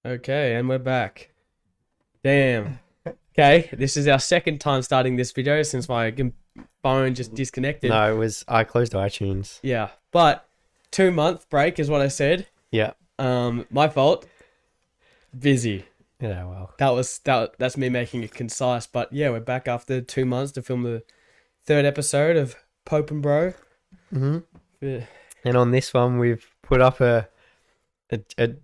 Okay, and we're back. Damn. Okay, this is our second time starting this video since my phone just disconnected. No, I closed iTunes. Yeah, but 2 month break is what I said. Yeah. My fault. Busy. Yeah, well. That's me making it concise. But yeah, we're back after 2 months to film the third episode of Pope&Bro. Mm-hmm. Yeah. And on this one, we've put up a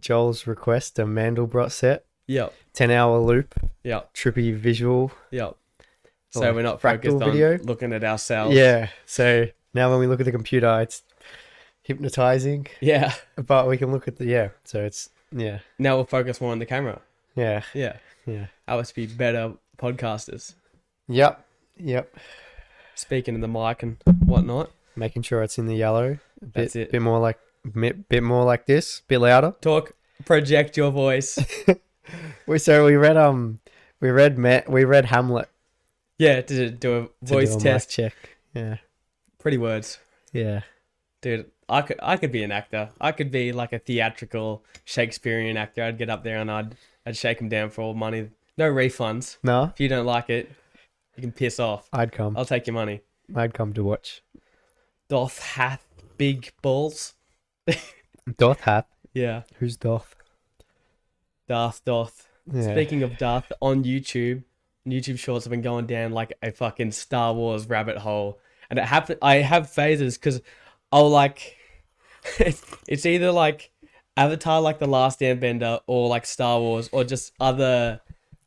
Joel's request, a Mandelbrot set. Yep. 10-hour loop. Yep. Trippy visual. Yep. So Like we're not fractal focused video. on looking at ourselves. Yeah. So now when we look at the computer, it's hypnotizing. Yeah. But we can look at so it's, yeah. Now we'll focus more on the camera. Yeah. Yeah. Yeah. That must be better podcasters. Yep. Speaking in the mic and whatnot. Making sure it's in the yellow. That's it. Bit more like this, bit louder. Talk, project your voice. We read Hamlet. Yeah, to do a voice test. Check. Yeah. Pretty words. Yeah. Dude, I could be an actor. I could be like a theatrical Shakespearean actor. I'd get up there and I'd shake them down for all money. No refunds. No, If you don't like it, you can piss off. I'd come. I'll take your money. I'd come to watch. Doth hath big balls. Doth hath. Yeah. Who's Doth? Doth. Yeah. Speaking of Darth, on YouTube Shorts have been going down like a fucking Star Wars rabbit hole, and I have phases because I'll like, it's either like Avatar, like The Last Airbender, or like Star Wars, or just other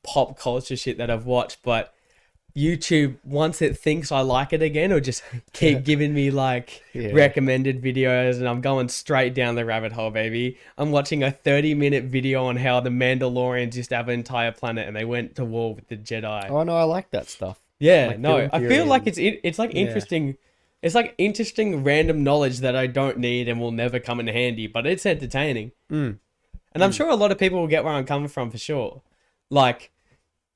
pop culture shit that I've watched. But YouTube, once it thinks I like it again, it'll just keep giving me like recommended videos, and I'm going straight down the rabbit hole, baby. I'm watching a 30-minute video on how the Mandalorians used to have an entire planet and they went to war with the Jedi. Oh no, I like that stuff. Yeah, like no, film I feel theory like and- it's like interesting. It's like interesting random knowledge that I don't need and will never come in handy, but it's entertaining. Mm. And I'm sure a lot of people will get where I'm coming from for sure. Like,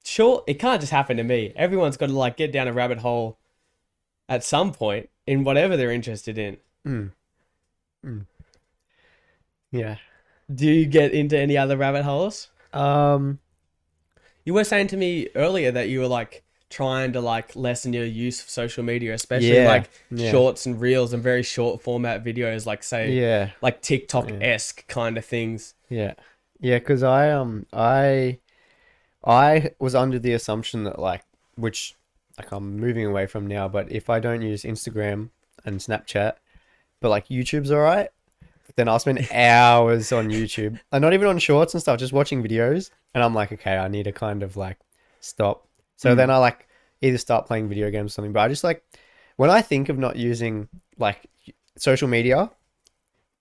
sure, it can't just happen to me. Everyone's got to like get down a rabbit hole at some point in whatever they're interested in. Yeah. Do you get into any other rabbit holes? Um. You were saying to me earlier that you were like trying to like lessen your use of social media, especially like shorts and reels and very short format videos, like say like TikTok-esque kind of things. Yeah. Because I was under the assumption that which I'm moving away from now, but if I don't use Instagram and Snapchat, but like YouTube's alright, then I'll spend hours on YouTube and not even on shorts and stuff, just watching videos. And I'm like, okay, I need to kind of like stop. So then I like either start playing video games or something. But I just like, when I think of not using like social media,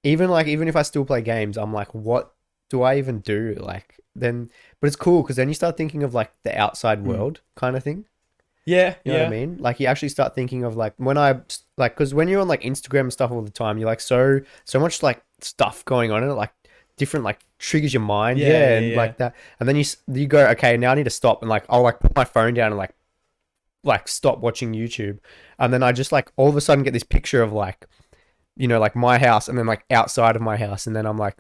even if I still play games, I'm like, what do I even do? Like then, but it's cool because then you start thinking of like the outside world kind of thing. Yeah. You know what I mean? Like you actually start thinking of like because when you're on like Instagram and stuff all the time, you're like so much like stuff going on and it like different like triggers your mind. Like that. And then you go, okay, now I need to stop and like I'll like put my phone down and like stop watching YouTube. And then I just like all of a sudden get this picture of like, you know, like my house and then like outside of my house. And then I'm like,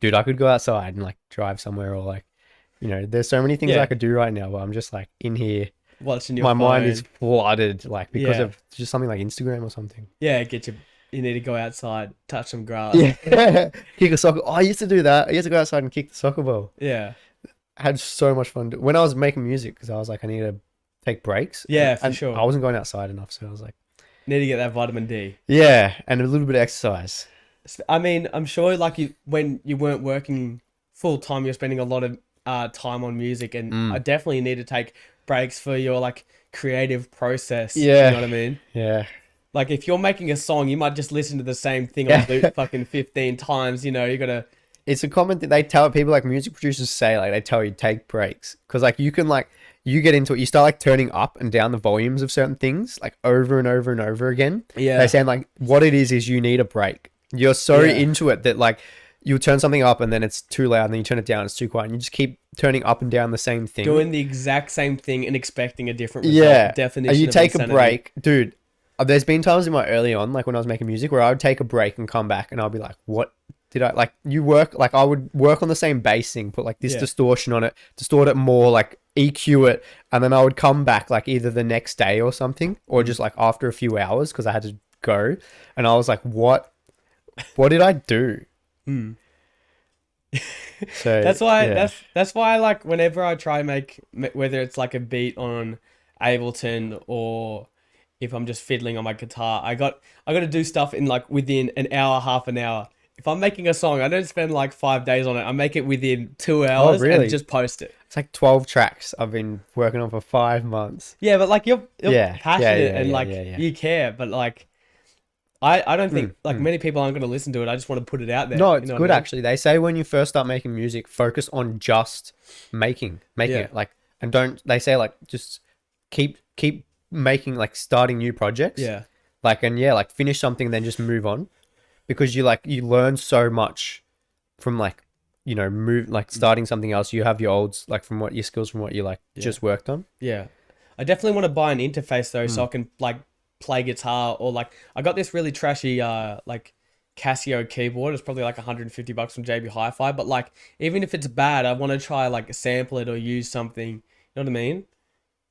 dude, I could go outside and like drive somewhere or like, you know, there's so many things I could do right now, but I'm just like in here. Watching your my phone. mind is flooded like because of just something like Instagram or something. Yeah, you need to go outside, touch some grass. Yeah. Kick a soccer. Oh, I used to do that. I used to go outside and kick the soccer ball. Yeah. I had so much fun when I was making music because I was like, I need to take breaks. Yeah, for and sure. I wasn't going outside enough, so I was like, Need to get that vitamin D. yeah, and a little bit of exercise. I mean, I'm sure like when you weren't working full time, you're spending a lot of time on music, and I definitely need to take breaks for your like creative process. Yeah. You know what I mean? Yeah. Like if you're making a song, you might just listen to the same thing on loop fucking 15 times. You know, you gotta. It's a common thing they tell people, like music producers say, like they tell you take breaks because like you can like you get into it, you start like turning up and down the volumes of certain things like over and over and over again. Yeah. They're saying like what it is you need a break. You're so into it that like you turn something up and then it's too loud and then you turn it down, it's too quiet, and you just keep turning up and down the same thing. Doing the exact same thing and expecting a different result. Yeah. Definition And you of take insanity. a break, dude. There's been times in my early on, like when I was making music, where I would take a break and come back and I'll be like, what did I like you work like I would work on the same bass thing, put like this Yeah. distortion on it, distort it more, like EQ it, and then I would come back like either the next day or something, or just like after a few hours because I had to go, and I was like, what did I do? Hmm. So That's why yeah. that's why like whenever I try whether it's like a beat on Ableton or if I'm just fiddling on my guitar, I got to do stuff in like within an hour, half an hour. If I'm making a song, I don't spend like 5 days on it. I make it within 2 hours and Really? just post it. It's like 12 tracks I've been working on for 5 months. Yeah, but like you're Yeah, yeah, passionate yeah, and yeah, like yeah, yeah. you care, but like I don't think like Mm. many people aren't going to listen to it. I just want to put it out there. No, You it's know what good I mean? actually. They say when you first start making music, focus on just making Yeah. it like, and don't, they say like just keep making, like starting new projects, Yeah. like, and yeah, like finish something then just move on, because you learn so much from like, move like starting something else. You have your olds like from what your skills from what you like Yeah. just worked on. Yeah. I definitely want to buy an interface though, so Mm. I can like play guitar or like I got this really trashy like Casio keyboard. It's probably like $150 from JB Hi-Fi, but like even if it's bad, I want to try like sample it or use something. You know what I mean?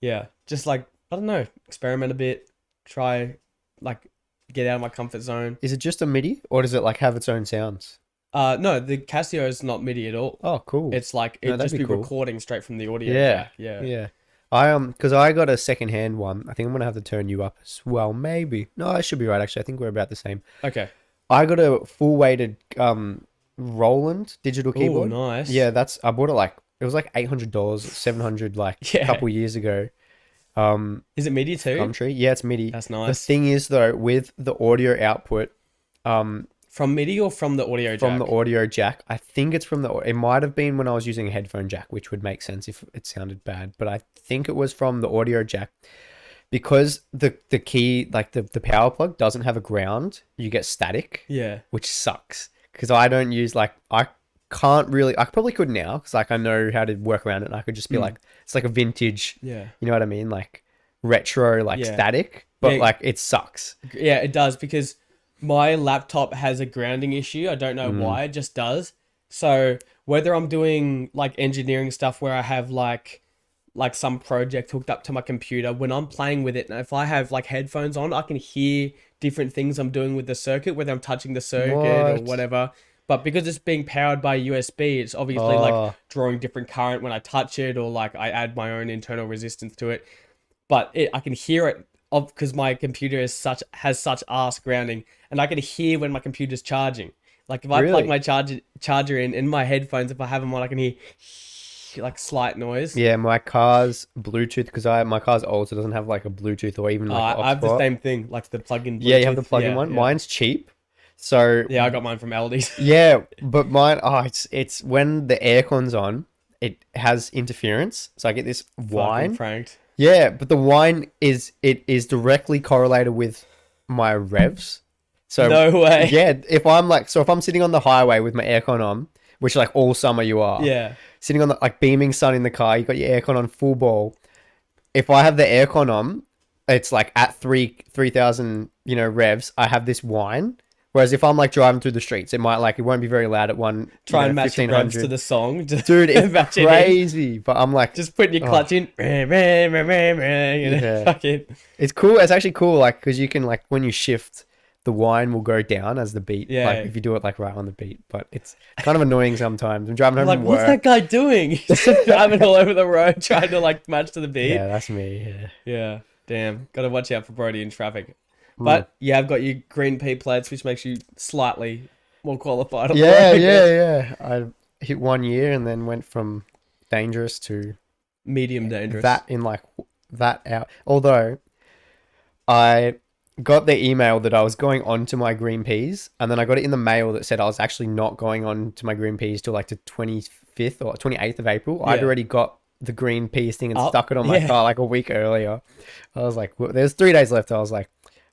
Yeah. Just like I don't know, experiment a bit, try like get out of my comfort zone. Is it just a MIDI or does it like have its own sounds? No, the Casio is not MIDI at all. Oh, cool. It's like No, it that'd just be be cool. recording straight from the audio Yeah, jack. Yeah. yeah. Because I got a secondhand one. I think I'm gonna have to turn you up as well. Maybe. No, I should be right. Actually, I think we're about the same. Okay. I got a full weighted Roland digital Oh, keyboard. nice. Yeah, I bought it like it was like $800, 700 like a Yeah. couple years ago. Is it MIDI too? Gumtree. Yeah, it's MIDI. That's The nice. thing is though, with the audio output, From MIDI or from the audio from jack? the audio jack, I think it's from it might have been when I was using a headphone jack, which would make sense if it sounded bad, but I think it was from the audio jack. Because the key, like the power plug doesn't have a ground, you get static, Yeah. which sucks. Because I don't use like, I can't really, I probably could now because like I know how to work around it, and I could just be like, it's like a vintage, Yeah. you know what I mean? Like retro, like Yeah. static, but Yeah. like it sucks. Yeah, it does because my laptop has a grounding issue. I don't know why, it just does. So whether I'm doing like engineering stuff where I have like some project hooked up to my computer, when I'm playing with it, and if I have like headphones on, I can hear different things I'm doing with the circuit, whether I'm touching the circuit or What? whatever. But because it's being powered by USB, it's obviously Oh. like drawing different current when I touch it, or like I add my own internal resistance to it. But I can hear it because my computer has such arse grounding, and I can hear when my computer's charging. Like if I plug Really? my charger in my headphones, if I have them on, I can hear like slight noise. Yeah, my car's Bluetooth, because my car's old, so it doesn't have like a Bluetooth or even like an I have the aux port. same thing, like the plug-in Bluetooth. Yeah, you have the plug-in Yeah, one. yeah. Mine's cheap, so Yeah, I got mine from Aldi's. yeah, but mine, it's when the aircon's on, it has interference, so I get this Fucking whine. pranked. Yeah, but the whine is directly correlated with my revs. So No way. yeah, if I'm sitting on the highway with my aircon on, which like all summer you are, Yeah. sitting on the like beaming sun in the car, you got your aircon on full ball. If I have the aircon on, it's like at 3,000 revs, I have this whine. Whereas if I'm like driving through the streets, it won't be very loud at one. Try and match the revs 1500. to the song. Just Dude, it's match it in. crazy. But I'm like, Just putting your clutch in. You know, Yeah. fucking. it's cool. It's actually cool, like, because you can like when you shift, the whine will go down as the beat. Yeah. Like if you do it like right on the beat, but it's kind of annoying sometimes. I'm driving home Like, from what's work. that guy doing? He's just driving all over the road trying to like match to the beat. Yeah, that's me. Yeah. Yeah, damn. Gotta watch out for Brody in traffic. Hmm. But yeah, I've got your green pea plates, which makes you slightly more qualified. on Yeah, the road. yeah. I hit 1 year and then went from dangerous to Medium dangerous. that in like that out. Although I got the email that I was going on to my green peas, and then I got it in the mail that said I was actually not going on to my green peas till like the 25th or 28th of April. I'd Yeah. already got the green peas thing and Oh, stuck it on my yeah. car like a week earlier. I was like, well, there's 3 days left. I was like,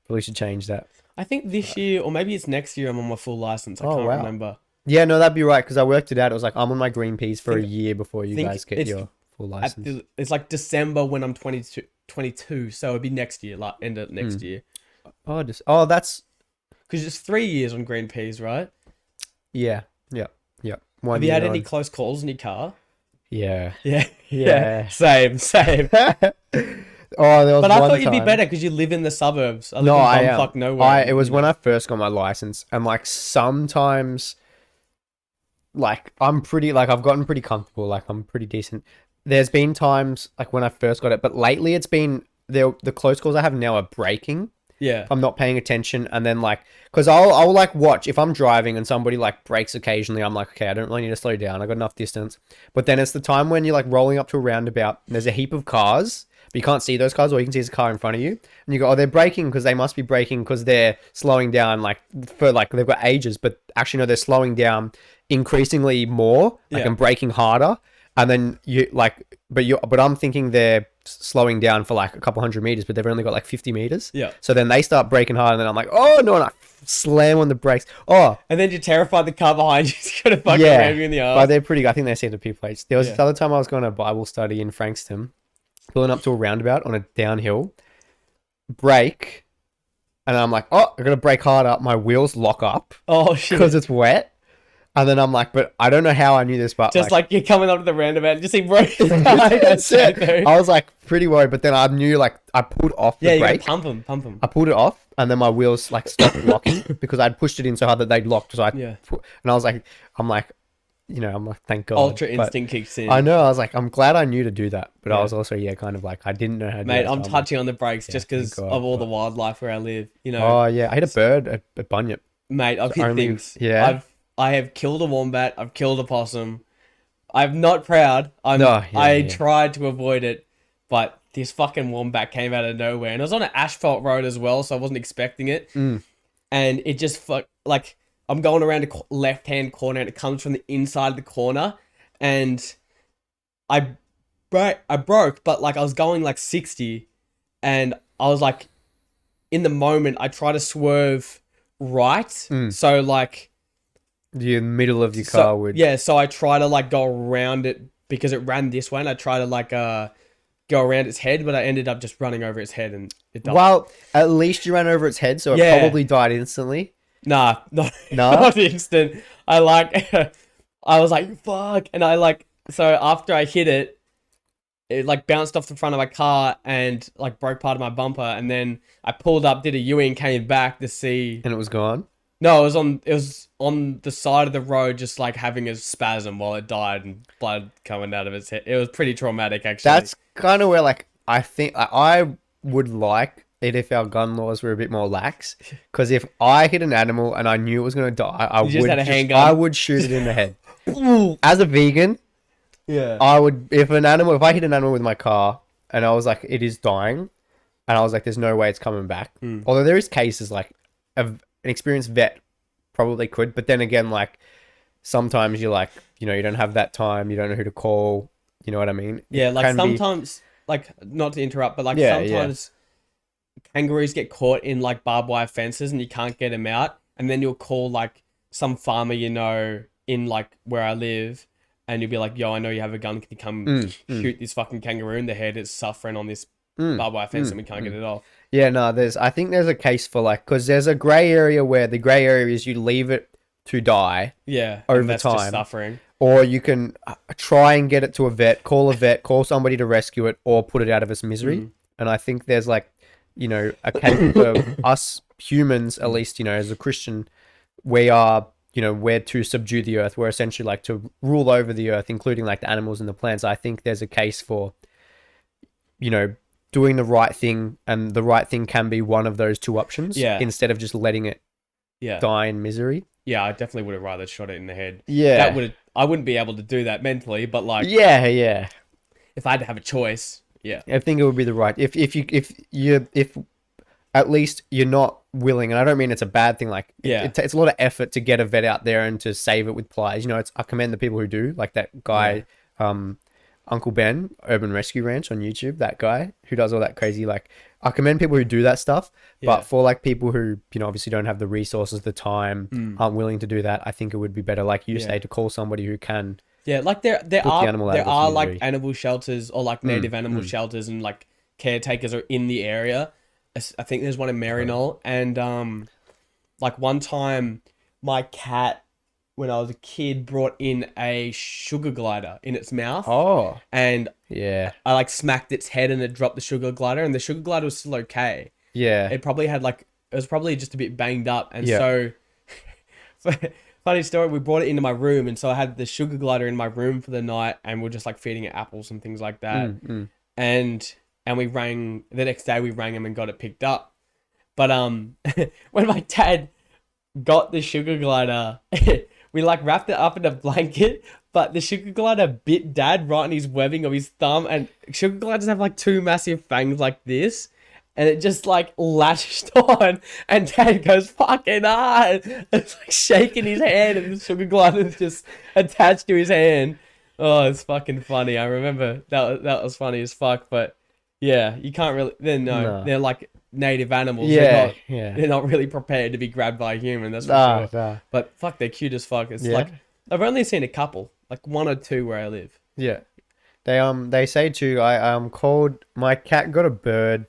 probably should change that. I think this year, or maybe it's next year, I'm on my full license. I Oh, can't wow. remember. Yeah, no, that'd be right, because I worked it out. It was like, I'm on my green peas for a Think- year before you think guys get it's your full license. It's like December when I'm 22, so it'd be next year, like end of next Hmm. year. Oh, that's Because it's 3 years on green peas, right? yeah. Yeah. Yeah. Have 1 you year had any on. close calls in your car? Yeah. Yeah, yeah, Yeah. same. Oh, there was But I one thought you'd be time. better because you live in the suburbs. I live No, in I am. bumfuck nowhere, It and was you when know. I first got my license, and like sometimes, like I'm pretty, like I've gotten pretty comfortable, like I'm pretty decent. There's been times like when I first got it, but lately it's been the close calls I have now are breaking. Yeah, If I'm not paying attention, and then like, because I'll like watch if I'm driving and somebody like brakes occasionally, I'm like, okay, I don't really need to slow down. I got enough distance. But then it's the time when you're like rolling up to a roundabout and there's a heap of cars, but you can't see those cars, or you can see there's a car in front of you, and you go, oh, they're braking because they must be braking because they're slowing down like for like they've got ages, but actually no, they're slowing down increasingly more, like yeah, and braking harder. And then you like, but I'm thinking they're slowing down for like a couple hundred meters, but they've only got like 50 meters. yeah. So then they start braking hard, and then I'm like, oh no, and I slam on the brakes. Oh And then you're terrified the car behind you's gonna fucking yeah, ram you in the but ass. they're pretty. I think they seem to P plates. There was Yeah. the other time I was going to a Bible study in Frankston, pulling up to a roundabout on a downhill, brake, and I'm like, oh, I gotta brake harder. My wheels lock up Oh shit. because it's wet. And then I'm like, but I don't know how I knew this, but Just like you're coming up to the roundabout and just see bro. that's it. I was like pretty worried, but then I knew like I pulled off the Yeah, you gotta brake. pump them. I pulled it off, and then my wheels like stopped locking because I'd pushed it in so hard that they'd locked. So Yeah. and I was like, I'm like, I'm like, thank God. Ultra But instinct kicks in. I know. I was like, I'm glad I knew to do that, but I Yeah. was also kind of like I didn't know how to do Mate, that, I'm so touching on the brakes just thank because God, of all the but- wildlife where I live. You know, Oh yeah, I hit a bird, a bunyip. mate, I've So hit only- things. yeah. I have killed a wombat. I've killed a possum. I'm not proud. No, I yeah. tried to avoid it, but this fucking wombat came out of nowhere, and it was on an asphalt road as well, so I wasn't expecting it. Mm. And it just like I'm going around a left-hand corner, and it comes from the inside of the corner, and I broke, but like I was going like 60, and I was like, in the moment, I try to swerve right, so like. The middle of your car would. Yeah, so I try to like go around it because it ran this way, and I try to like go around its head, but I ended up just running over its head, and it died. Well, at least you ran over its head, so it Yeah. probably died instantly. Nah, not, No? not instant. I like, I was like, fuck, and I like, so after I hit it, it like bounced off the front of my car and like broke part of my bumper, and then I pulled up, did a U-turn, came back to see. And it was gone. No, it was on the side of the road, just like having a spasm while it died and blood coming out of its head. It was pretty traumatic, actually. That's kind of where like I think I would like it if our gun laws were a bit more lax. Because if I hit an animal and I knew it was going to die, I You just would had a handgun? I would shoot it in the head. As a vegan, yeah. I would if I hit an animal with my car and I was like it is dying, and I was like there's no way it's coming back. Although there is cases like an experienced vet probably could, but then again like sometimes you're like you don't have that time, you don't know who to call, you know what I mean? Yeah, It like can be- sometimes, like not to interrupt, but like Yeah, yeah. sometimes kangaroos get caught in like barbed wire fences and you can't get them out, and then you'll call like some farmer in like where I live, and you'll be like, "Yo, I know you have a gun. Can you come shoot this fucking kangaroo in the head? It's suffering on this barbed wire fence, and we can't get it off." Yeah, no, I think there's a case for like, because there's a grey area where the grey area is you leave it to die, Yeah, Over and that's just time. suffering. or you can try and get it to a vet, call somebody to rescue it, or put it out of its misery. And I think there's like, a case for us humans, at least, as a Christian, we are, we're to subdue the earth. We're essentially like to rule over the earth, including like the animals and the plants. I think there's a case for, doing the right thing, and the right thing can be one of those two options. Yeah. Instead of just letting it Yeah, die in misery. yeah, I definitely would have rather shot it in the head. Yeah. I wouldn't be able to do that mentally, but like Yeah. if I had to have a choice, yeah, I think it would be the right if at least you're not willing, and I don't mean it's a bad thing. Like Yeah. it's a lot of effort to get a vet out there and to save it with pliers. I commend the people who do, like that guy, Uncle Ben, Urban Rescue Ranch on YouTube. That guy who does all that crazy. Like I commend people who do that stuff. Yeah. But for like people who obviously don't have the resources, the time, aren't willing to do that, I think it would be better, like you say, to call somebody who can. yeah. Like there the animal out of its like misery. animal shelters or like native animal shelters, and like caretakers are in the area. I think there's one in Maryknoll, and like one time my cat when I was a kid, brought in a sugar glider in its mouth, Oh, and yeah, I like smacked its head and it dropped the sugar glider, and the sugar glider was still okay. yeah, It probably had like it was probably just a bit banged up, and yeah. so funny story. We brought it into my room, and so I had the sugar glider in my room for the night, and we're just like feeding it apples and things like that. And we rang the next day. We rang him and got it picked up. But when my dad got the sugar glider, we like wrapped it up in a blanket, but the sugar glider bit dad right in his webbing of his thumb, and sugar gliders have like two massive fangs like this, and it just like latched on, and dad goes fucking hard. It's like shaking his hand, and the sugar glider's just attached to his hand. Oh, it's fucking funny. I remember that was funny as fuck, but yeah, you can't really. No. They're like native animals. Yeah, yeah. They're not really prepared to be grabbed by a human. That's for Nah, sure. nah. But fuck, they're cute as fuck. It's Yeah. like I've only seen a couple, like one or two where I live. Yeah. They say too, I called my cat got a bird.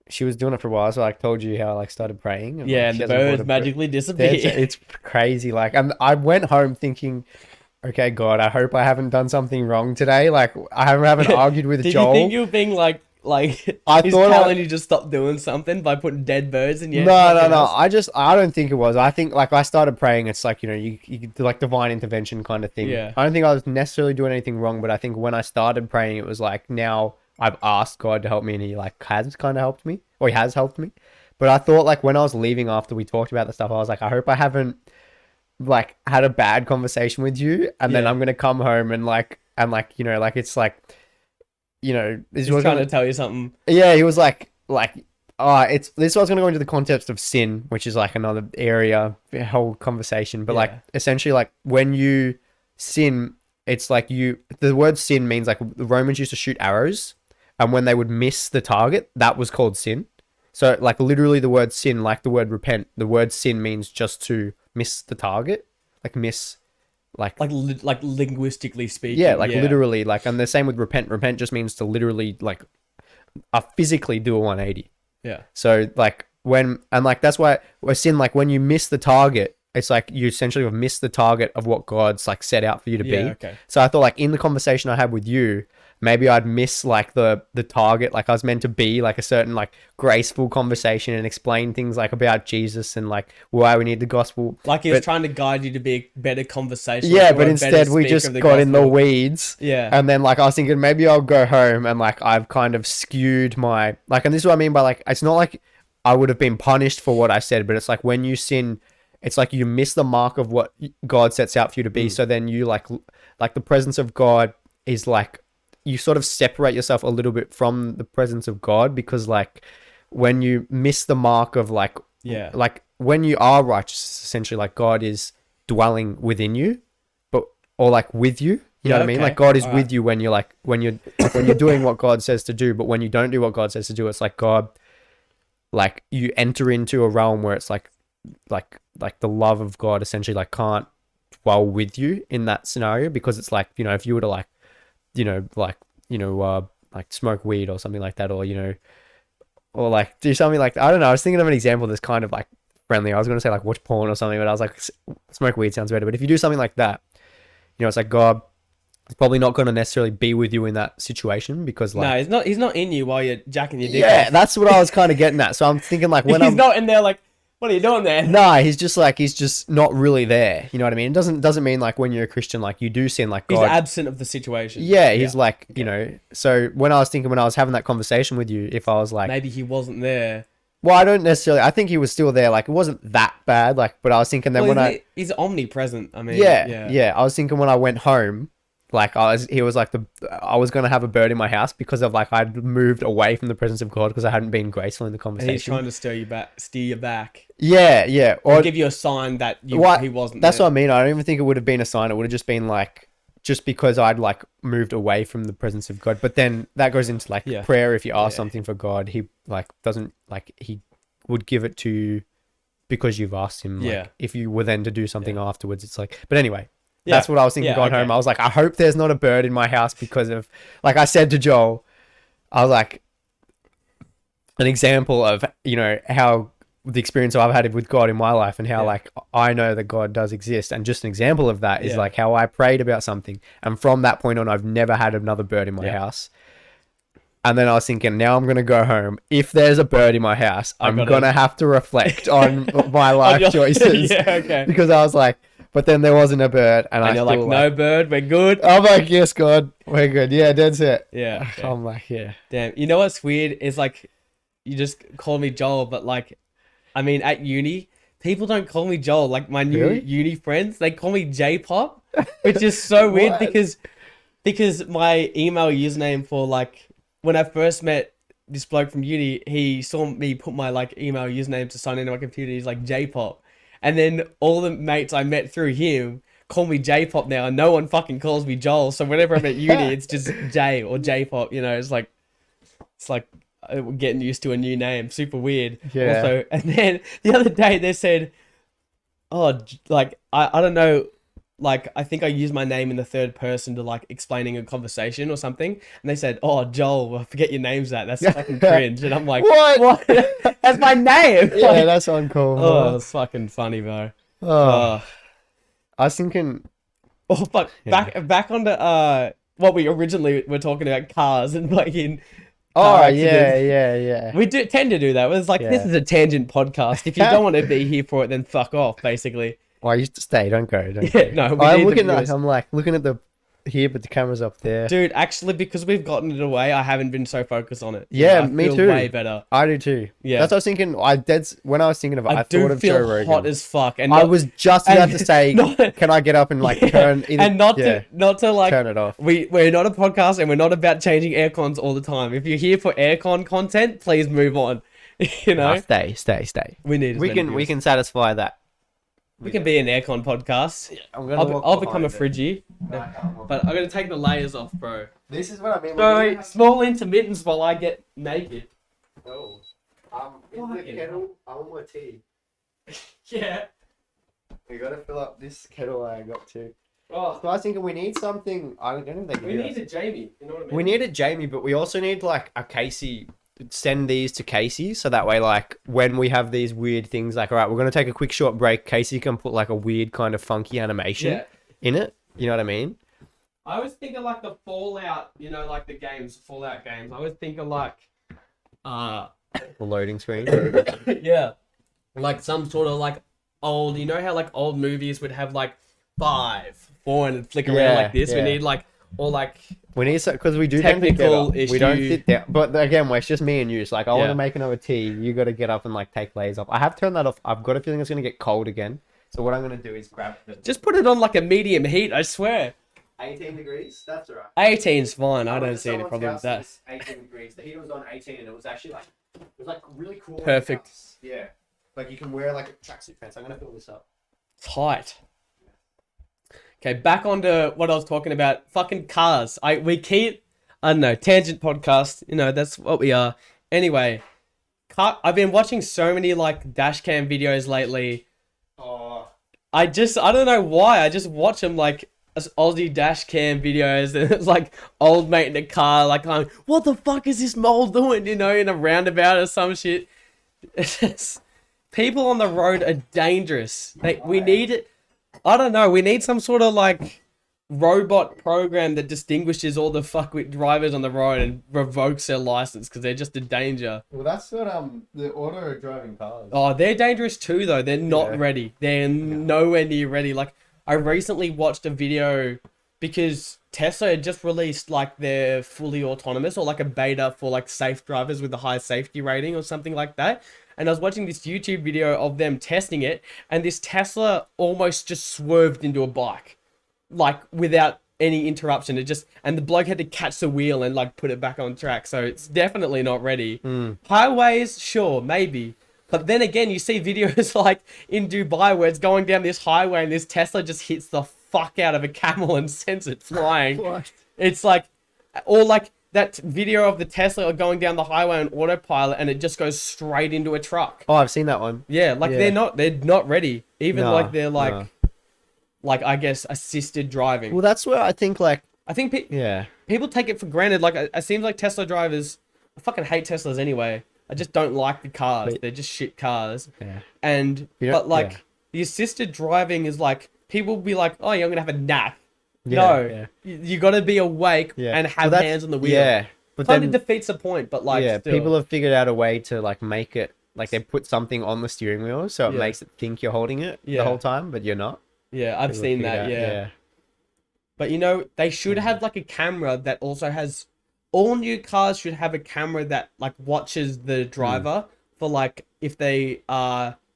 She was doing it for a while, so I told you how I like started praying. And, Yeah, like, and she the hasn't brought birds a bird. magically It's, disappear. it's crazy. Like I went home thinking, okay, God, I hope I haven't done something wrong today. Like I haven't argued with Did Joel. you think you were being like I he's thought telling you to stop doing something by putting dead birds in your No. fucking house? I don't think it was. I think like I started praying. It's like, you do like divine intervention kind of thing. Yeah. I don't think I was necessarily doing anything wrong, but I think when I started praying, it was like now I've asked God to help me, and He like has kind of helped me, or He has helped me. But I thought like when I was leaving after we talked about the stuff, I was like, I hope I haven't like had a bad conversation with you, and then Yeah. I'm gonna come home and like like it's like this He's was trying to tell you something. yeah, he was like, it's this was going to go into the context of sin, which is like another area, a whole conversation. But like Yeah. essentially, like when you sin, it's like the word sin means like the Romans used to shoot arrows, and when they would miss the target, that was called sin. So like literally the word sin, like the word repent, the word sin means just to miss the target, like miss, like Like linguistically speaking. yeah, like yeah. literally, like, and the same with repent. Repent just means to literally like physically do a 180. Yeah. So like that's why a sin, like when you miss the target, it's like you essentially have missed the target of what God's like set out for you to Yeah, be. okay. So I thought like in the conversation I had with you, maybe I'd miss like the target. Like I was meant to be like a certain like graceful conversation and explain things like about Jesus and like why we need the gospel. Like he was But- trying to guide you to be a better conversation. Yeah, but instead we just got in the weeds. Yeah. And then like I was thinking maybe I'll go home and like I've kind of skewed my like, and this is what I mean by like it's not like I would have been punished for what I said, but it's like when you sin, it's like you miss the mark of what God sets out for you to be. So then you like the presence of God is like you sort of separate yourself a little bit from the presence of God, because like when you miss the mark of like Yeah. like when you are righteous, essentially like God is dwelling within you, but or like with you. You know what I mean? okay. Like God is All with right. you when you're like when you're doing what God says to do, but when you don't do what God says to do, it's like God, like you enter into a realm where it's like the love of God essentially like can't dwell with you in that scenario, because it's like, if you were to like like smoke weed or something like that, or or like do something like, I don't know, I was thinking of an example that's kind of like friendly. I was going to say like watch porn or something, but I was like smoke weed sounds better. But if you do something like that, it's like God is probably not going to necessarily be with you in that situation, because like No, he's not in you while you're jacking your dick yeah, off. that's what I was kind of getting at. So I'm thinking like when He's I'm not in there like, what are you doing there? nah, he's just not really there. You know what I mean? It doesn't mean like when you're a Christian like you do sin, like He's God. absent of the situation. Yeah, he's like, so when I was having that conversation with you, if I was like, Maybe he wasn't there. well, I don't necessarily, I think he was still there. Like it wasn't that bad. Like, but I was thinking that Well, he's omnipresent. I mean, yeah, I was thinking when I went home, like I was going to have a bird in my house because of like, I'd moved away from the presence of God because I hadn't been graceful in the And conversation. he's trying to steer you back, Yeah. or give you a sign that he wasn't. That's there. what I mean. I don't even think it would have been a sign. It would have just been like, just because I'd like moved away from the presence of God. But then that goes into like prayer. If you ask something for God, he like doesn't like, he would give it to you because you've asked him. Like, if you were then to do something afterwards, it's like, but anyway, that's what I was thinking going home. I was like, I hope there's not a bird in my house because of, like I said to Joel, I was like, an example of, how the experience I've had with God in my life and how Yeah. like I know that God does exist. And just an example of that is Yeah. like how I prayed about something. And from that point on, I've never had another bird in my Yeah. house. And then I was thinking, now I'm going to go home. If there's a bird in my house, I'm going to have to reflect on my life choices. Yeah, okay. Because I was like, but then there wasn't a bird. And And I you're still like, no bird, we're good. I'm like, yes, God, we're good. Yeah, that's it. Yeah. Okay. I'm like, yeah. Damn. You know what's weird is like, you just call me Joel, but like, I mean, at uni, people don't call me Joel. Like my new Really? uni friends, they call me J-pop, which is so weird What? because my email username for like when I first met this bloke from uni, he saw me put my like email username to sign into my computer. He's like J-pop, and then all the mates I met through him call me J-pop now, and no one fucking calls me Joel. So whenever I'm at uni, it's just J or J-pop. You know, it's like getting used to a new name. Super weird. Yeah. Also, and then the other day they said, oh, like I don't know, like I think I used my name in the third person to like explaining a conversation or something, and they said, oh, Joel, I forget your name's that's fucking cringe, and I'm like, What? That's my name. Yeah, Like, that's uncalled. oh, it's fucking funny, bro. Oh, I was thinking, Oh, but back onto what we originally were talking about, cars and like in car accidents. yeah. We do tend to do that. It's like, this Yeah. is a tangent podcast. If you don't want to be here for it, then fuck off, basically. Well, I used to stay. Don't go. Don't Yeah, go. no, we I'm need the looking at. viewers. I'm like looking at the here, but the camera's up there. Dude, actually, because we've gotten it away, I haven't been so focused on it. Yeah, I me feel too. Way better. I do too. Yeah. That's what I was thinking. When I was thinking of it, I do thought of Joe feel Rogan. hot as fuck, and I not- was just about to say, not- can I get up and like turn either, and not yeah, to like turn it off? we're not a podcast, and we're not about changing aircons all the time. If you're here for aircon content, please move on. You know, Nah, stay. we need. As We many can viewers. satisfy that. We can be an aircon podcast. I'm gonna. I'll become a friggy, but I'm gonna take the layers off, bro. This is what I mean. So small intermittence while I get naked. Oh, in the kettle, I want more tea. Yeah. We gotta fill up this kettle I got to. Oh, So I was thinking we need something. I don't know if they can we do need this. a Jamie. You know what I mean? We need a Jamie, but we also need like a Casey. Send these to Casey so that way, like when we have these weird things, like all right, we're gonna take a quick short break. Casey can put like a weird kind of funky animation Yeah. in it. You know what I mean? I was thinking like the Fallout, you know, like the games, Fallout games. I was thinking like, The loading screen. yeah, like some sort of like old, you know how like old movies would have like 5, 4, and it'd flick around Yeah, like this. We yeah. need like, or like, We need because we do tend to get Technical up. We don't issue. sit down. But again, it's just me and you. It's like I want Yeah. to make another tea. You got to get up and like take layers off. I have turned that off. I've got a feeling it's gonna get cold again. So what I'm gonna do is grab the just put it on like a medium heat. I swear, 18 degrees. That's alright. 18's fine. I don't see any problem with that. 18 degrees. The heater was on 18, and it was actually like really cool. Perfect. Yeah, like you can wear like a tracksuit pants. I'm gonna fill this up. Tight. Okay, back onto what I was talking about. Fucking cars. We keep, I don't know, tangent podcast. You know, that's what we are. Anyway, I've been watching so many like dash cam videos lately. Oh, I don't know why. I just watch them like as Aussie dash cam videos, and it's like old mate in a car, like going, "What the fuck is this mole doing?" You know, in a roundabout or some shit. It's just, people on the road are dangerous. We need, I don't know, we need some sort of like robot program that distinguishes all the fuckwit drivers on the road and revokes their license because they're just a danger. well, that's what the auto driving cars. Oh, they're dangerous too, though. They're not Yeah. ready. They're nowhere near ready. Like, I recently watched a video because Tesla had just released like their fully autonomous or like a beta for like safe drivers with a high safety rating or something like that. And I was watching this YouTube video of them testing it, and this Tesla almost just swerved into a bike, like without any interruption. And the bloke had to catch the wheel and like put it back on track. So it's definitely not ready. Highways, sure, maybe. But then again, you see videos like in Dubai where it's going down this highway and this Tesla just hits the fuck out of a camel and sends it flying. What? It's like, or like that video of the Tesla going down the highway on autopilot and it just goes straight into a truck. Oh, I've seen that one. Yeah, like Yeah. they're not ready. Even Nah, like they're like, nah. like I guess assisted driving. Well, that's where I think like I think yeah. people take it for granted. Like it seems like Tesla drivers, I fucking hate Teslas anyway. I just don't like the cars. But- They're just shit cars. Yeah. And You but don't- like yeah. the assisted driving is like people be like, oh, you're gonna have a nap. Yeah, No, yeah. you got to be awake Yeah. and Well, have that's- hands on the wheel. Yeah. But Kind of then defeats the point, but like yeah, still. people have figured out a way to like make it like they put something on the steering wheel so it Yeah. makes it think you're holding it Yeah. the whole time, but you're not. Yeah, I've People have seen figured that. out- Yeah. But you know, they should have like a camera that also has. All new cars should have a camera that like watches the driver for like if they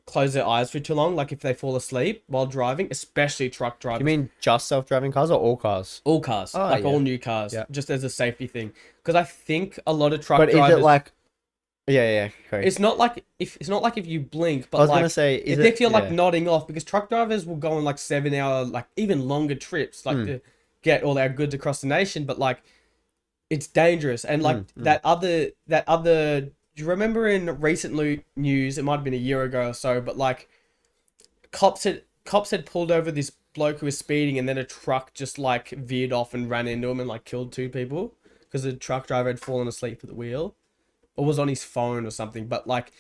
close their eyes for too long, like if they fall asleep while driving, especially truck drivers. You mean just self-driving cars or all cars? All cars, Oh, like yeah. all new cars, Yeah. just as a safety thing. Because I think a lot of truck But drivers. is it like yeah, correct. It's not like if you blink, but I was like gonna say, if you're like nodding off, because truck drivers will go on like 7 hour, like even longer trips, like to get all their goods across the nation. But like, it's dangerous, and like that other. Do you remember in recent news? It might have been a year ago or so, but like, cops had pulled over this bloke who was speeding, and then a truck just like veered off and ran into him and like killed 2 people because the truck driver had fallen asleep at the wheel. Or was on his phone or something, but like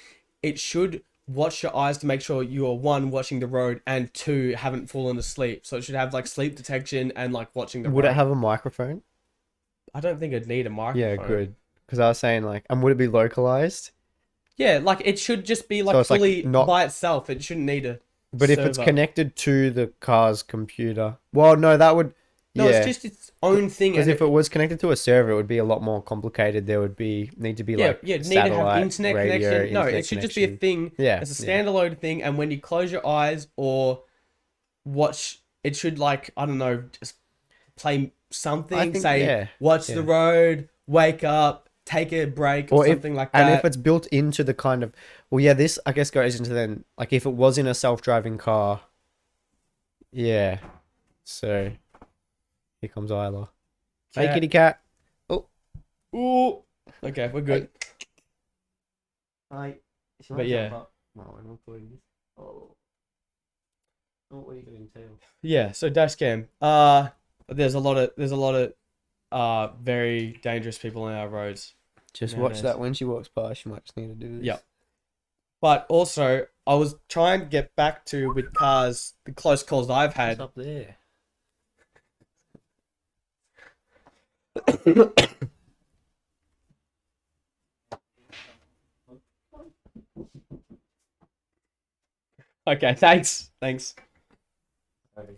it should watch your eyes to make sure you are 1 watching the road and 2 haven't fallen asleep. So it should have like sleep detection and like watching the would road. it have a microphone? I don't think it'd need a microphone. Yeah, good. Because I was saying like, and would it be localized? Yeah, like it should just be like So it's, like, fully not- by itself. It shouldn't need a But if it's server. connected to the car's computer, well, no, that would. No, yeah. it's just its own thing. Because and if it was connected to a server, it would be a lot more complicated. There would need to be like yeah, need to have satellite, internet radio, connection. No, internet it should just be a connection. thing. Yeah, It's a yeah. standalone thing, and when you close your eyes or watch, it should like I don't know, just play something. I think, Say, yeah, watch yeah. the road, wake up, take a break, or Or if- something like that. And if it's built into the kind of, well, yeah, this I guess goes into then like if it was in a self-driving car, yeah. So here comes Isla. Hey, Cat. kitty cat. Ooh. Okay, we're good. Hi. But yeah. No, I'm recording this. Oh, what are you going to entail? Yeah. So dash cam. There's a lot of very dangerous people on our roads. Just Nowadays. watch that when she walks past. You might just need to do this. Yep. But also, I was trying to get back to with cars the close calls I've It's had. up there. Okay, thanks.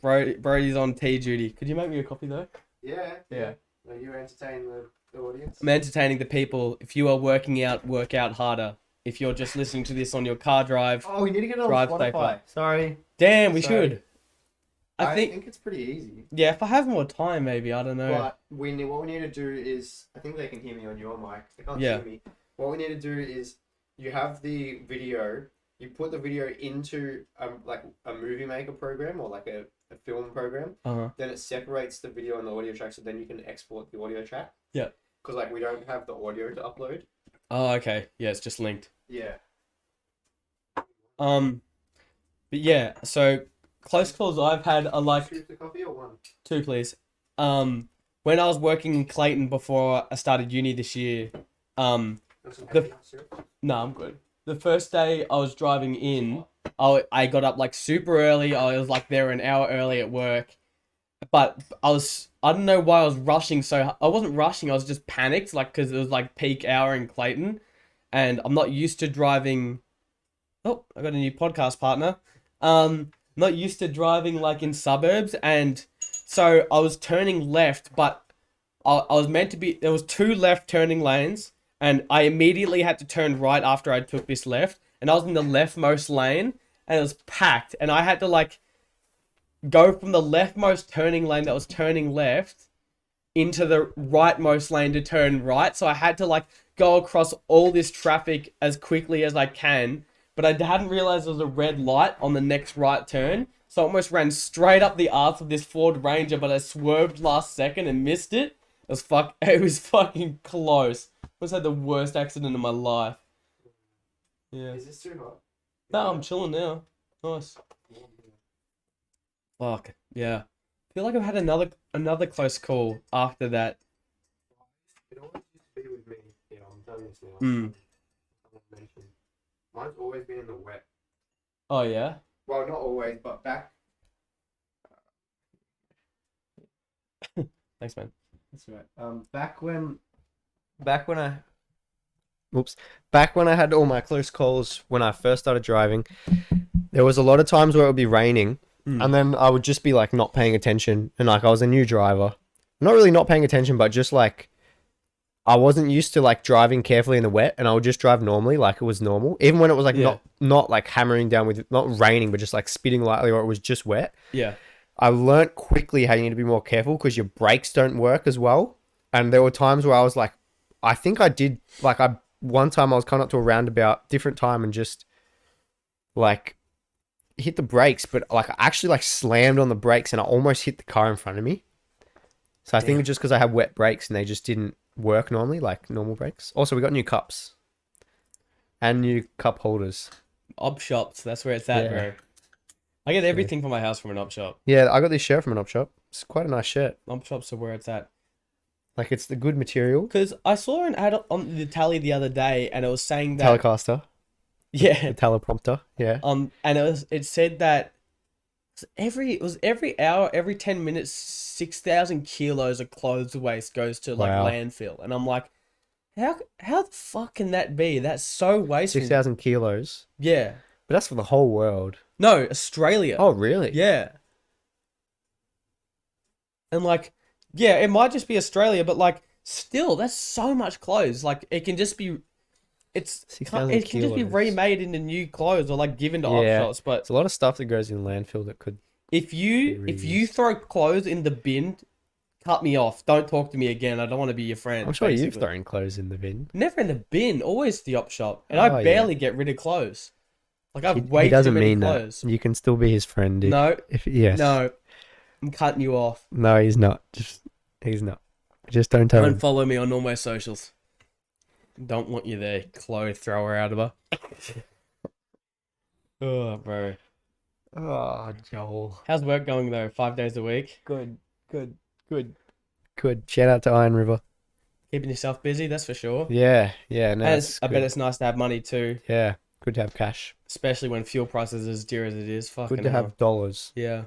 Brody's on tea duty. Could you make me a coffee though? Yeah. Yeah. Are you entertaining the audience? I'm entertaining the people. If you are working out, work out harder. If you're just listening to this on your car drive, Oh, we need to get it on Drive Spotify. safer. Sorry. damn, we Sorry. should. I think, it's pretty easy. yeah, if I have more time, maybe, I don't know. But what we need to do is, I think they can hear me on your mic. They can't Yeah. see me. What we need to do is, you have the video. You put the video into like a movie maker program or like a film program. Uh-huh. Then it separates the video and the audio track, so then you can export the audio track. Yeah. Because like we don't have the audio to upload. Oh, okay. Yeah, it's just linked. Yeah. But yeah, so close calls I've had are like 2 for coffee or 1? 2, please. When I was working in Clayton before I started uni this year, no, I'm good. The first day I was driving in, I got up like super early. I was like there an hour early at work, but I don't know why I was rushing. So I wasn't rushing. I was just panicked, like because it was like peak hour in Clayton, and I'm not used to driving. Oh, I got a new podcast partner. Not used to driving like in suburbs, and so I was turning left, but I was meant to be. There was 2 left turning lanes. And I immediately had to turn right after I took this left. And I was in the leftmost lane. And it was packed. And I had to like go from the leftmost turning lane that was turning left into the rightmost lane to turn right. So I had to like go across all this traffic as quickly as I can. But I hadn't realized there was a red light on the next right turn. So I almost ran straight up the arse of this Ford Ranger. But I swerved last second and missed it. It was fucking close. I almost had the worst accident of my life. Yeah. Is this too hot? No, I'm chilling now. Nice. Fuck. Yeah. I feel like I've had another close call after that. It always used to be with me. Yeah, I'm done this now. Mm. mention. Mine's always been in the wet. Oh yeah. Well, not always, but back. Thanks, man. That's right. Back when I, whoops, back when I had all my close calls when I first started driving, there was a lot of times where it would be raining, and then I would just be like not paying attention, and like I was a new driver, not really not paying attention, but just like I wasn't used to like driving carefully in the wet, and I would just drive normally, like it was normal, even when it was like Yeah. not like hammering down with not raining, but just like spitting lightly, or it was just wet. Yeah. I learnt quickly how you need to be more careful because your brakes don't work as well. And there were times where I was like, I think I did, like, one time I was coming up to a roundabout, different time, and just, like, hit the brakes, but, like, I actually, like, slammed on the brakes and I almost hit the car in front of me. So I think it's just because I have wet brakes and they just didn't work normally, like normal brakes. Also, we got new cups and new cup holders. Op shops, that's where it's at, Yeah. bro. I get everything for my house from an op shop. Yeah, I got this shirt from an op shop. It's quite a nice shirt. Op shops are where it's at. Like, it's the good material. Because I saw an ad on the tally the other day, and it was saying that Telecaster. yeah, The teleprompter. Yeah. and it said that it was every hour, every 10 minutes, 6,000 kilos of clothes waste goes to like Wow. landfill, and I'm like, how the fuck can that be? That's so wasteful. 6,000 kilos. Yeah, But that's for the whole world. no, Australia. Oh, really? Yeah. And like, yeah, it might just be Australia, but like, still, that's so much clothes. Like, it can just be, it 6,000 can just be kilos. remade into new clothes or like given to op Yeah. shops. But It's a lot of stuff that goes in landfill that could. if you throw clothes in the bin, cut me off. Don't talk to me again. I don't want to be your friend. I'm sure you've basically. thrown clothes in the bin. Never in the bin. Always the op shop, and Oh, I yeah. barely get rid of clothes. Like I've He way doesn't too many mean clothes. that. You can still be his friend. No, Yes. no, I'm cutting you off. No, he's not. He's not. Just don't tell him. Don't follow me on all my socials. Don't want you there, clothes thrower out of her. Oh, bro. Oh, Joel. How's work going though? 5 days a week. Good. Shout out to Iron River. Keeping yourself busy, that's for sure. Yeah. No, And that's I good. bet it's nice to have money too, Yeah. Good to have cash. especially when fuel prices are as dear as it is. Fucking Good to hell. have dollars. Yeah.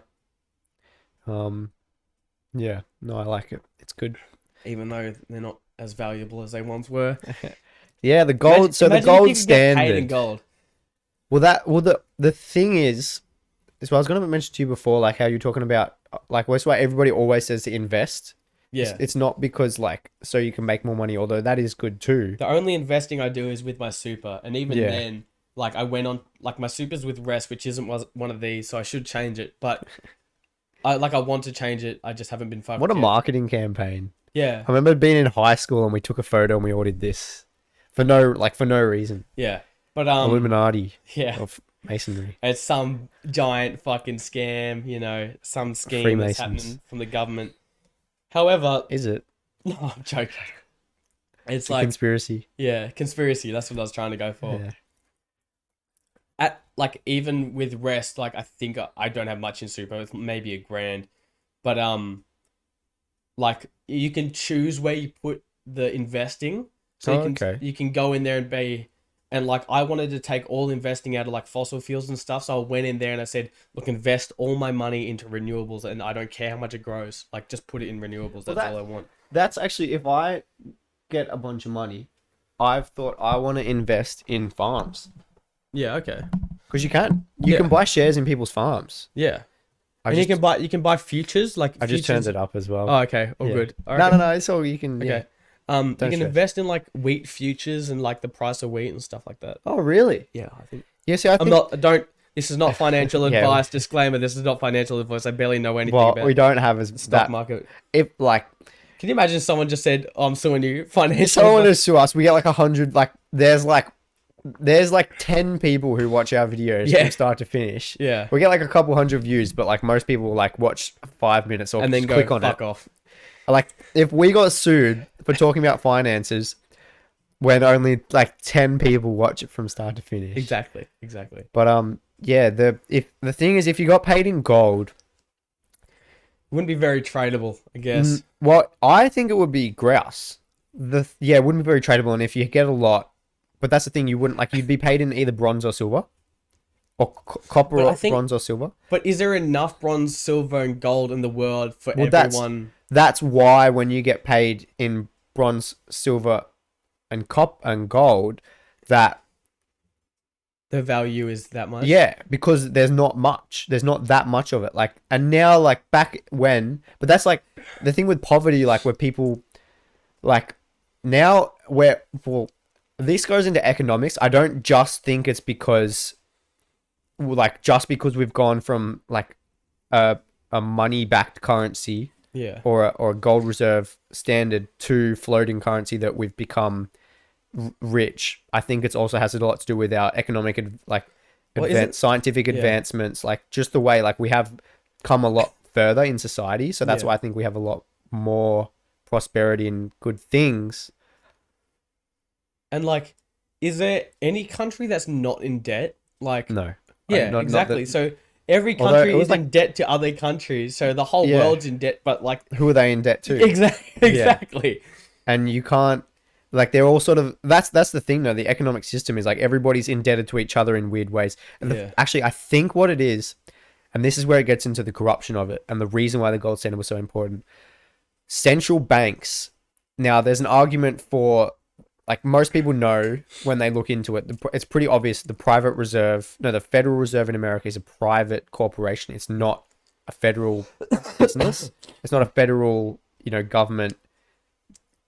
Yeah. No, I like it. It's good. Even though they're not as valuable as they once were. Yeah, the gold. Imagine the if gold you could get paid in standard. gold. The thing is what I was going to mention to you before, like how you're talking about, like that's why everybody always says to invest. Yeah. It's not because like so you can make more money, although that is good too. The only investing I do is with my super, and even Yeah. then, like I went on, like my super's with Rest, which was one of these, so I should change it. But I want to change it. I just haven't been fucked. What a yet. marketing campaign! Yeah, I remember being in high school and we took a photo and we all did this for no reason. yeah. But Illuminati yeah, of masonry. it's some giant fucking scam, some scheme that's Freemasons. happening from the government. However, Is it? no, I'm joking. It's It's a like conspiracy. yeah, conspiracy. That's what I was trying to go for. Yeah. At like even with Rest, like I think I don't have much in super. It's maybe $1,000, but like you can choose where you put the investing, so Oh, okay. you can go in there and like I wanted to take all investing out of like fossil fuels and stuff, so I went in there and I said, look, invest all my money into renewables, and I don't care how much it grows, like just put it in renewables. That's all I want. That's actually, if I get a bunch of money, I've thought I want to invest in farms. Yeah. Okay. Because you can. You Yeah. can buy shares in people's farms. Yeah. I And just, you can buy futures like I just futures. turned it up as well. Oh, okay. All Yeah. good. All No, right. no, no. It's all you can. Okay. Yeah. You can stress. invest in like wheat futures and like the price of wheat and stuff like that. Oh, really? Yeah, I think. Yeah, see, I think. This is not financial Yeah. advice. Disclaimer: this is not financial advice. I barely know anything Well, about we don't have as stock that. market. If, like, Can you imagine someone just said, oh, "I'm suing you"? Financial. if someone advice? to sue us, we get like 100, there's like 10 people who watch our videos Yeah. from start to finish. Yeah, We get like a couple hundred views, but like most people like watch 5 minutes or and then just go click on fuck it. off. Like if we got sued for talking about finances when only like 10 people watch it from start to finish. Exactly. But yeah, the thing is if you got paid in gold, Wouldn't be very tradable, I guess. well, I think it would be grouse. It wouldn't be very tradable, and if you get a lot, but that's the thing. You wouldn't like. You'd be paid in either bronze or silver, or copper But I or think, bronze or silver. but is there enough bronze, silver, and gold in the world for Well, everyone? that's why when you get paid in bronze, silver, and gold, that The value is that much. yeah, because there's not much. There's not that much of it. Like, and now, like back when, but that's like the thing with poverty, like where people, like now where well, this goes into economics. I don't just think it's because, like, just because we've gone from like a money backed currency Yeah. or a gold reserve standard to floating currency that we've become rich. I think it also has a lot to do with our economic Well, isn't- scientific yeah. advancements, like just the way like we have come a lot further in society. So that's Yeah. why I think we have a lot more prosperity and good things. And like, is there any country that's not in debt? Like, No. yeah, Not exactly. that- So every Although country it was is in debt to other countries. So the whole Yeah. world's in debt, but like, who are they in debt to? exactly. And you can't like they're all sort of that's the thing though. The economic system is like everybody's indebted to each other in weird ways. And Yeah. actually, I think what it is, and this is where it gets into the corruption of it, and the reason why the gold standard was so important. Central banks. Now, there's an argument for, like most people know when they look into it, it's pretty obvious. The Federal Reserve in America is a private corporation. It's not a federal business. It's not a federal, government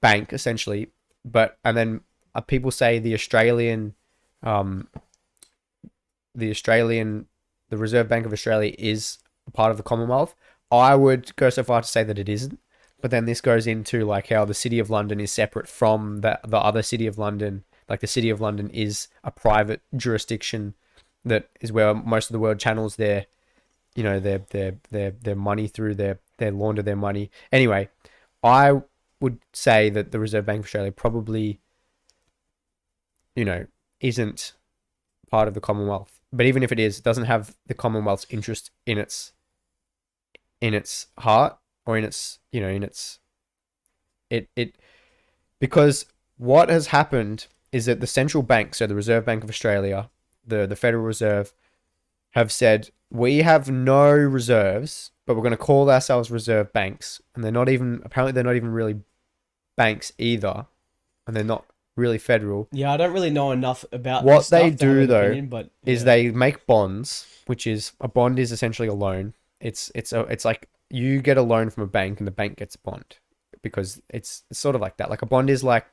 bank essentially. But and then people say the Reserve Bank of Australia is a part of the Commonwealth. I would go so far to say that it isn't. But then this goes into like how the City of London is separate from the other City of London. Like the City of London is a private jurisdiction that is where most of the world channels their money through, they launder their money. Anyway, I would say that the Reserve Bank of Australia probably, isn't part of the Commonwealth. But even if it is, it doesn't have the Commonwealth's interest in its heart, or in its, because what has happened is that the central bank, so the Reserve Bank of Australia, the Federal Reserve, have said, we have no reserves, but we're going to call ourselves reserve banks. And apparently they're not even really banks either. And they're not really federal. Yeah, I don't really know enough about What this stuff they to have do an though opinion, but is yeah. they make bonds, which is a bond is essentially a loan. It's like you get a loan from a bank and the bank gets a bond, because it's sort of like that. Like a bond is like,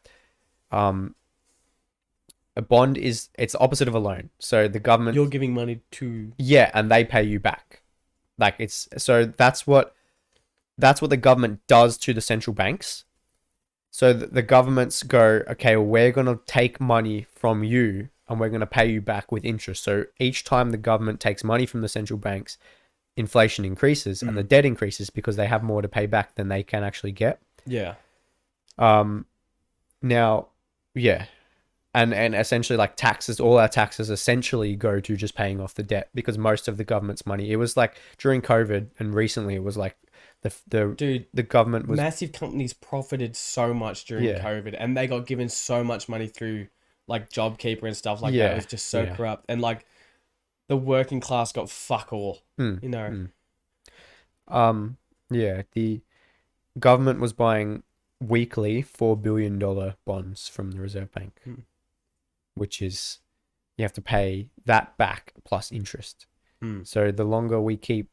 it's the opposite of a loan. So the government, You're giving money to yeah, and they pay you back. Like that's what the government does to the central banks. So the governments go, okay, well, we're going to take money from you and we're going to pay you back with interest. So each time the government takes money from the central banks, inflation increases and the debt increases because they have more to pay back than they can actually get. yeah. Now, yeah. And essentially like taxes, all our taxes essentially go to just paying off the debt, because most of the government's money, it was like during COVID and recently it was like the government was Massive companies profited so much during Yeah. COVID, and they got given so much money through like JobKeeper and stuff like that. Yeah, It was just so yeah. corrupt, and like the working class got fuck all. Mm, You know. yeah, the government was buying weekly $4 billion bonds from the Reserve Bank, which is, you have to pay that back plus interest. So the longer we keep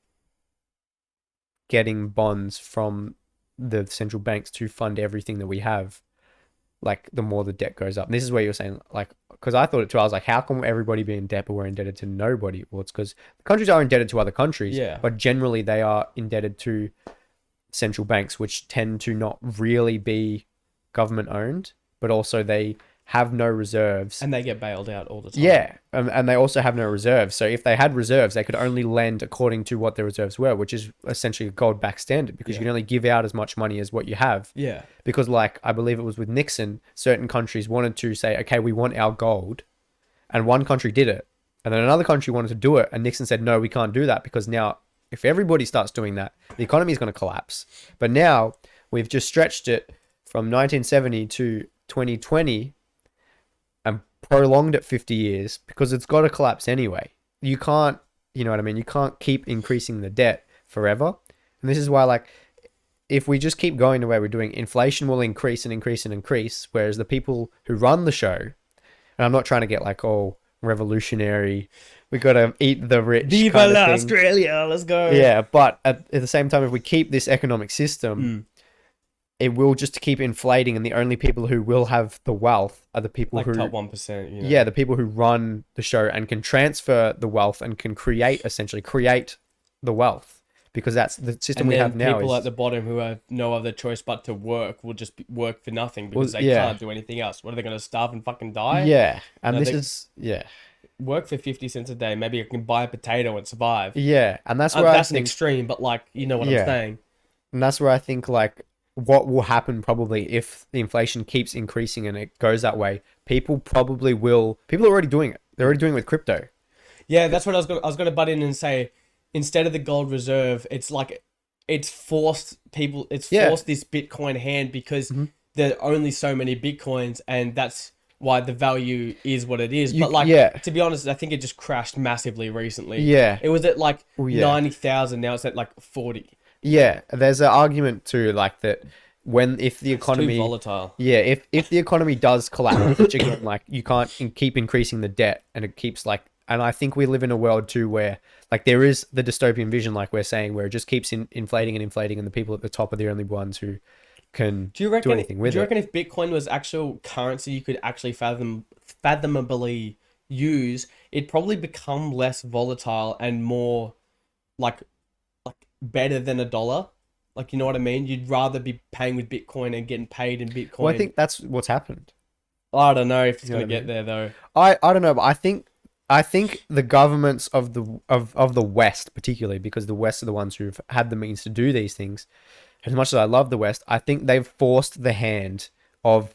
getting bonds from the central banks to fund everything that we have, like the more the debt goes up. And this is where you're saying, like, because I thought it too. I was like, how can everybody be in debt but we're indebted to nobody? Well, it's because the countries are indebted to other countries, Yeah. but generally they are indebted to central banks, which tend to not really be government owned, but also they have no reserves. And they get bailed out all the time. Yeah, and they also have no reserves. So if they had reserves, they could only lend according to what their reserves were, which is essentially a gold-backed standard, because you can only give out as much money as what you have. Yeah. Because, like, I believe it was with Nixon, certain countries wanted to say, okay, we want our gold, and one country did it, and then another country wanted to do it, and Nixon said, no, we can't do that, because now if everybody starts doing that, the economy is going to collapse. But now we've just stretched it from 1970 to 2020 and prolonged it 50 years because it's got to collapse anyway. You can't, you know what I mean? You can't keep increasing the debt forever. And this is why, like, if we just keep going the way we're doing, inflation will increase and increase and increase. Whereas the people who run the show, and I'm not trying to get like all revolutionary, we got to eat the rich. Viva kind la of thing. Australia, let's go. Yeah, but at the same time, if we keep this economic system, it will just keep inflating, and the only people who will have the wealth are the people like who top 1%. You know? yeah, the people who run the show and can transfer the wealth and can essentially create the wealth. Because that's the system we have now. People at the bottom who have no other choice but to work will just work for nothing because they yeah. can't do anything else. What are they going to starve and fucking die? Yeah, and No, this is work for 50 cents a day. Maybe I can buy a potato and survive. Yeah, and that's where that's I think, an extreme, but like you know what Yeah. I'm saying. and that's where I think like what will happen probably if the inflation keeps increasing and it goes that way. People probably will. People are already doing it. They're already doing it with crypto. Yeah, that's what I was going to butt in and say. Instead of the gold reserve, it's like it's forced people. It's Yeah. forced this Bitcoin hand because there are only so many Bitcoins, and that's why the value is what it is. But like, to be honest, I think it just crashed massively recently. Yeah. It was at like yeah. 90,000. Now it's at like 40. Yeah, there's an argument too, like that if the economy, It's too volatile. yeah, if the economy does collapse, which again, like you can't keep increasing the debt, and it keeps like, and I think we live in a world too where like there is the dystopian vision, like we're saying, where it just keeps inflating and inflating, and the people at the top are the only ones who can do anything with it. Do you reckon if Bitcoin was actual currency you could actually fathomably use, it'd probably become less volatile and more like better than a dollar? Like, you know what I mean? You'd rather be paying with Bitcoin and getting paid in Bitcoin. Well, I think that's what's happened. I don't know if it's You know going to what I get there though. I don't know, but I think the governments of the West, particularly because the West are the ones who've had the means to do these things. As much as I love the West, I think they've forced the hand of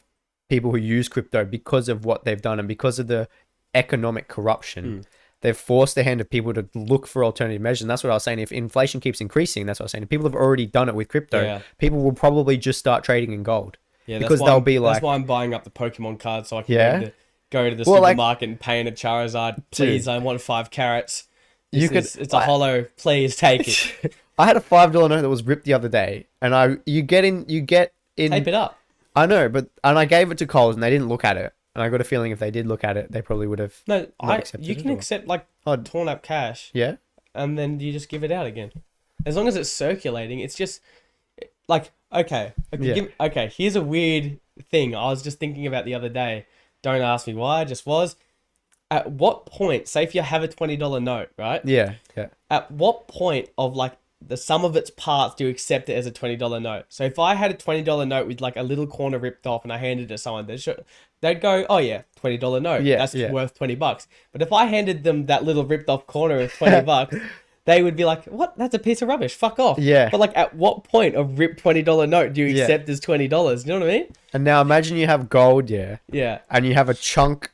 people who use crypto because of what they've done and because of the economic corruption. They've forced the hand of people to look for alternative measures. And that's what I was saying. If inflation keeps increasing, that's what I was saying. If people have already done it with crypto, people will probably just start trading in gold. Yeah, because they'll be like, that's why I'm buying up the Pokemon cards so I can go to the Well, like- supermarket and pay in a Charizard. Please, Dude. I want 5 carats. It's It's a hollow. Please take it. I had a $5 note that was ripped the other day, and you get in. Tape it up. I know, and I gave it to Coles, and they didn't look at it. And I got a feeling if they did look at it, they probably would have. No, accepted you it can or- accept like Oh. torn up cash, Yeah. and then you just give it out again. As long as it's circulating, it's just like okay. Here's a weird thing I was just thinking about the other day. Don't ask me why. I just was. At what point, say if you have a $20 note, right? Yeah. Yeah. At what point of like the sum of its parts do you accept it as a $20 note? So if I had a $20 note with like a little corner ripped off and I handed it to someone, they'd go, oh yeah, $20 note. Yeah, That's yeah. worth $20. But if I handed them that little ripped off corner of $20, they would be like, what? That's a piece of rubbish. Fuck off. Yeah. But like at what point of ripped $20 note do you Yeah. accept as $20? You know what I mean? And now imagine you have gold, yeah, Yeah. and you have a chunk.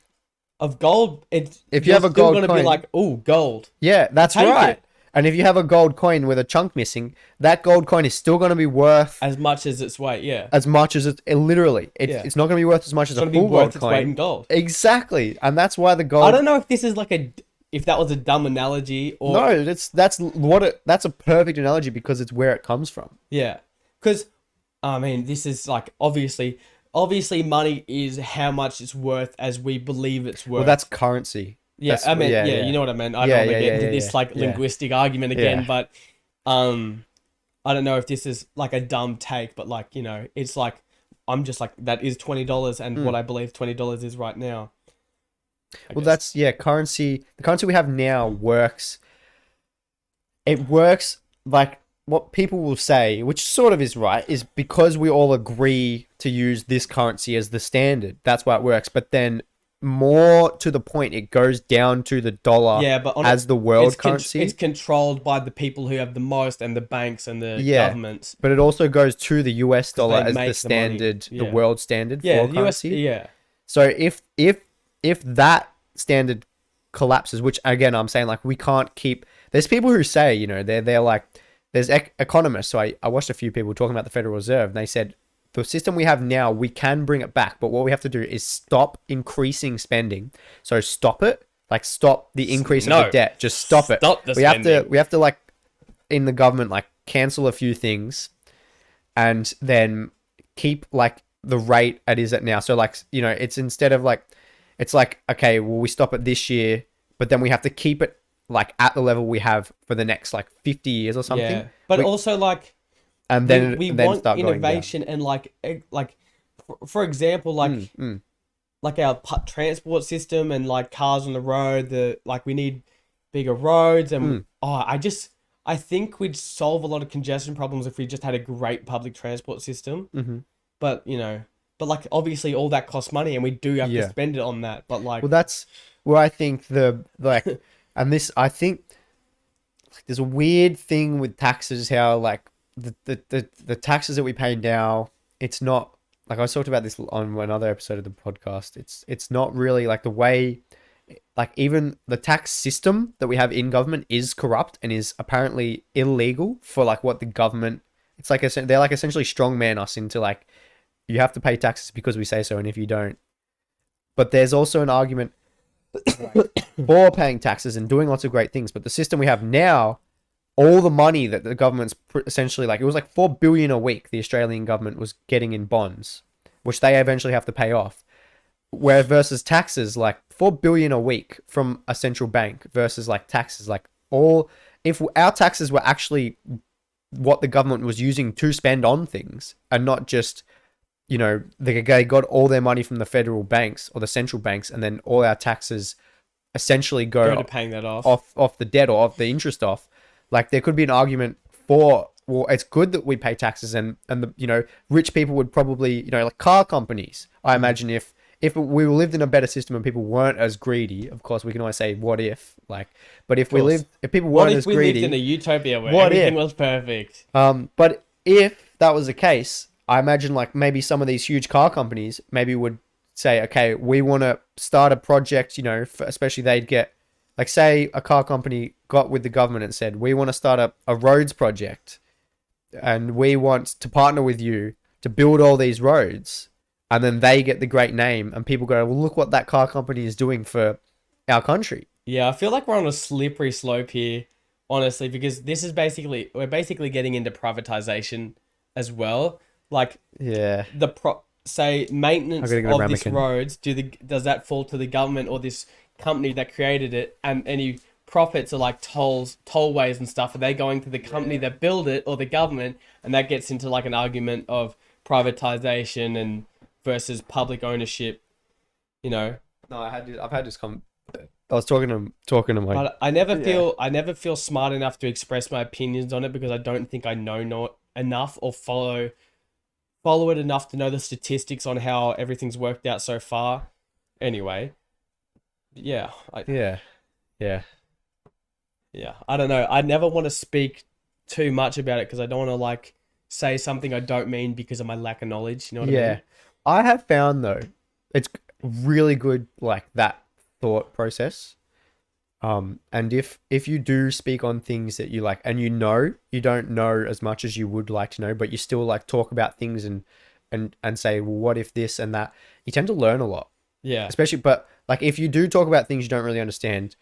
Of gold, If you have a still gold gonna be coin- like, oh, gold. Yeah, that's Take right. it. And if you have a gold coin with a chunk missing, that gold coin is still going to be worth As much as its weight, yeah. as much as literally. Yeah. It's not going to be worth as much as It's a gonna be full worth gold its weight in coin. gold. Exactly, and that's why the gold. I don't know if this is like if that was a dumb analogy or No, that's a perfect analogy because it's where it comes from. yeah, because I mean this is like obviously money is how much it's worth as we believe it's worth. Well, that's currency. yeah. That's- I mean yeah, yeah, yeah. you know what I meant. I Yeah, don't want to yeah, get yeah, into yeah, this yeah. like Yeah. linguistic argument again, Yeah. but I don't know if this is like a dumb take, but like you know it's like I'm just like that is $20 and what I believe $20 is right now. I Well, guess. that's currency. The currency we have now works. It works like what people will say, which sort of is right, is because we all agree to use this currency as the standard. That's why it works. But then, more to the point, it goes down to the dollar Yeah, but as the world currency. It's controlled by the people who have the most and the banks and the Yeah. governments. But it also goes to the US dollar they as make the the money. standard, the Yeah. world standard Yeah, for the US. currency. Yeah, So if that standard collapses, which again I'm saying like we can't keep. There's people who say they're like there's economists. So I watched a few people talking about the Federal Reserve, and they said the system we have now, we can bring it back, but what we have to do is stop increasing spending. So stop it, like stop the increase of the debt. Just stop it. Stop the We have to spending. we have to like in the government like cancel a few things, and then keep like the rate it is at now. So like, you know, it's instead of like, it's like, okay, well, we stop it this year, but then we have to keep it like at the level we have for the next like 50 years or something. Yeah, but We- also like and then we then want start going down. innovation and like for example, like like our transport system and like cars on the road. We need bigger roads and I think we'd solve a lot of congestion problems if we just had a great public transport system. Mm-hmm. But like obviously all that costs money and we do have to spend it on that. But like, Well, that's where I think the like, and this I think like, there's a weird thing with taxes. How like the taxes that we pay now, it's not like I was talked about this on another episode of the podcast. It's not really like the way, like even the tax system that we have in government is corrupt and is apparently illegal for like what the government. It's like they're like essentially strongman us into like, you have to pay taxes because we say so, and if you don't. But there's also an argument for paying taxes and doing lots of great things. But the system we have now, all the money that the government's essentially like, it was like 4 billion a week the Australian government was getting in bonds, which they eventually have to pay off. Where versus taxes, like 4 billion a week from a central bank versus like taxes, like all, if our taxes were actually what the government was using to spend on things and not just, you know, they got all their money from the federal banks or the central banks, and then all our taxes essentially go to paying that off the debt or off the interest off. Like there could be an argument for, well, it's good that we pay taxes, and the, you know, rich people would probably, you know, like car companies. I imagine if we lived in a better system and people weren't as greedy, of course we can always say what if, like, but if people weren't as greedy, what if we lived in a utopia where what everything if? was perfect? But if that was the case, I imagine like maybe some of these huge car companies maybe would say, okay, we want to start a project, you know, especially they'd get, like say a car company got with the government and said, we want to start a roads project and we want to partner with you to build all these roads. And then they get the great name and people go, well, look what that car company is doing for our country. Yeah, I feel like we're on a slippery slope here, honestly, because we're basically getting into privatization as well. Like, yeah, say maintenance get a of these ramekin. roads, does that fall to the government or this company that created it? And any profits are like tollways and stuff. Are they going to the company that built it or the government? And that gets into like an argument of privatization and versus public ownership, you know. No, I've had this I was talking to my. But I never feel smart enough to express my opinions on it because I don't think I know not enough or follow it enough to know the statistics on how everything's worked out so far. Anyway, yeah, Yeah. I don't know. I never want to speak too much about it because I don't want to like say something I don't mean because of my lack of knowledge. You know what I mean? I have found though, it's really good like that thought process. And if you do speak on things that you like, and you don't know as much as you would like to know, but you still like talk about things and say, well, what if this and that, you tend to learn a lot. Yeah. Especially, but like if you do talk about things you don't really understand,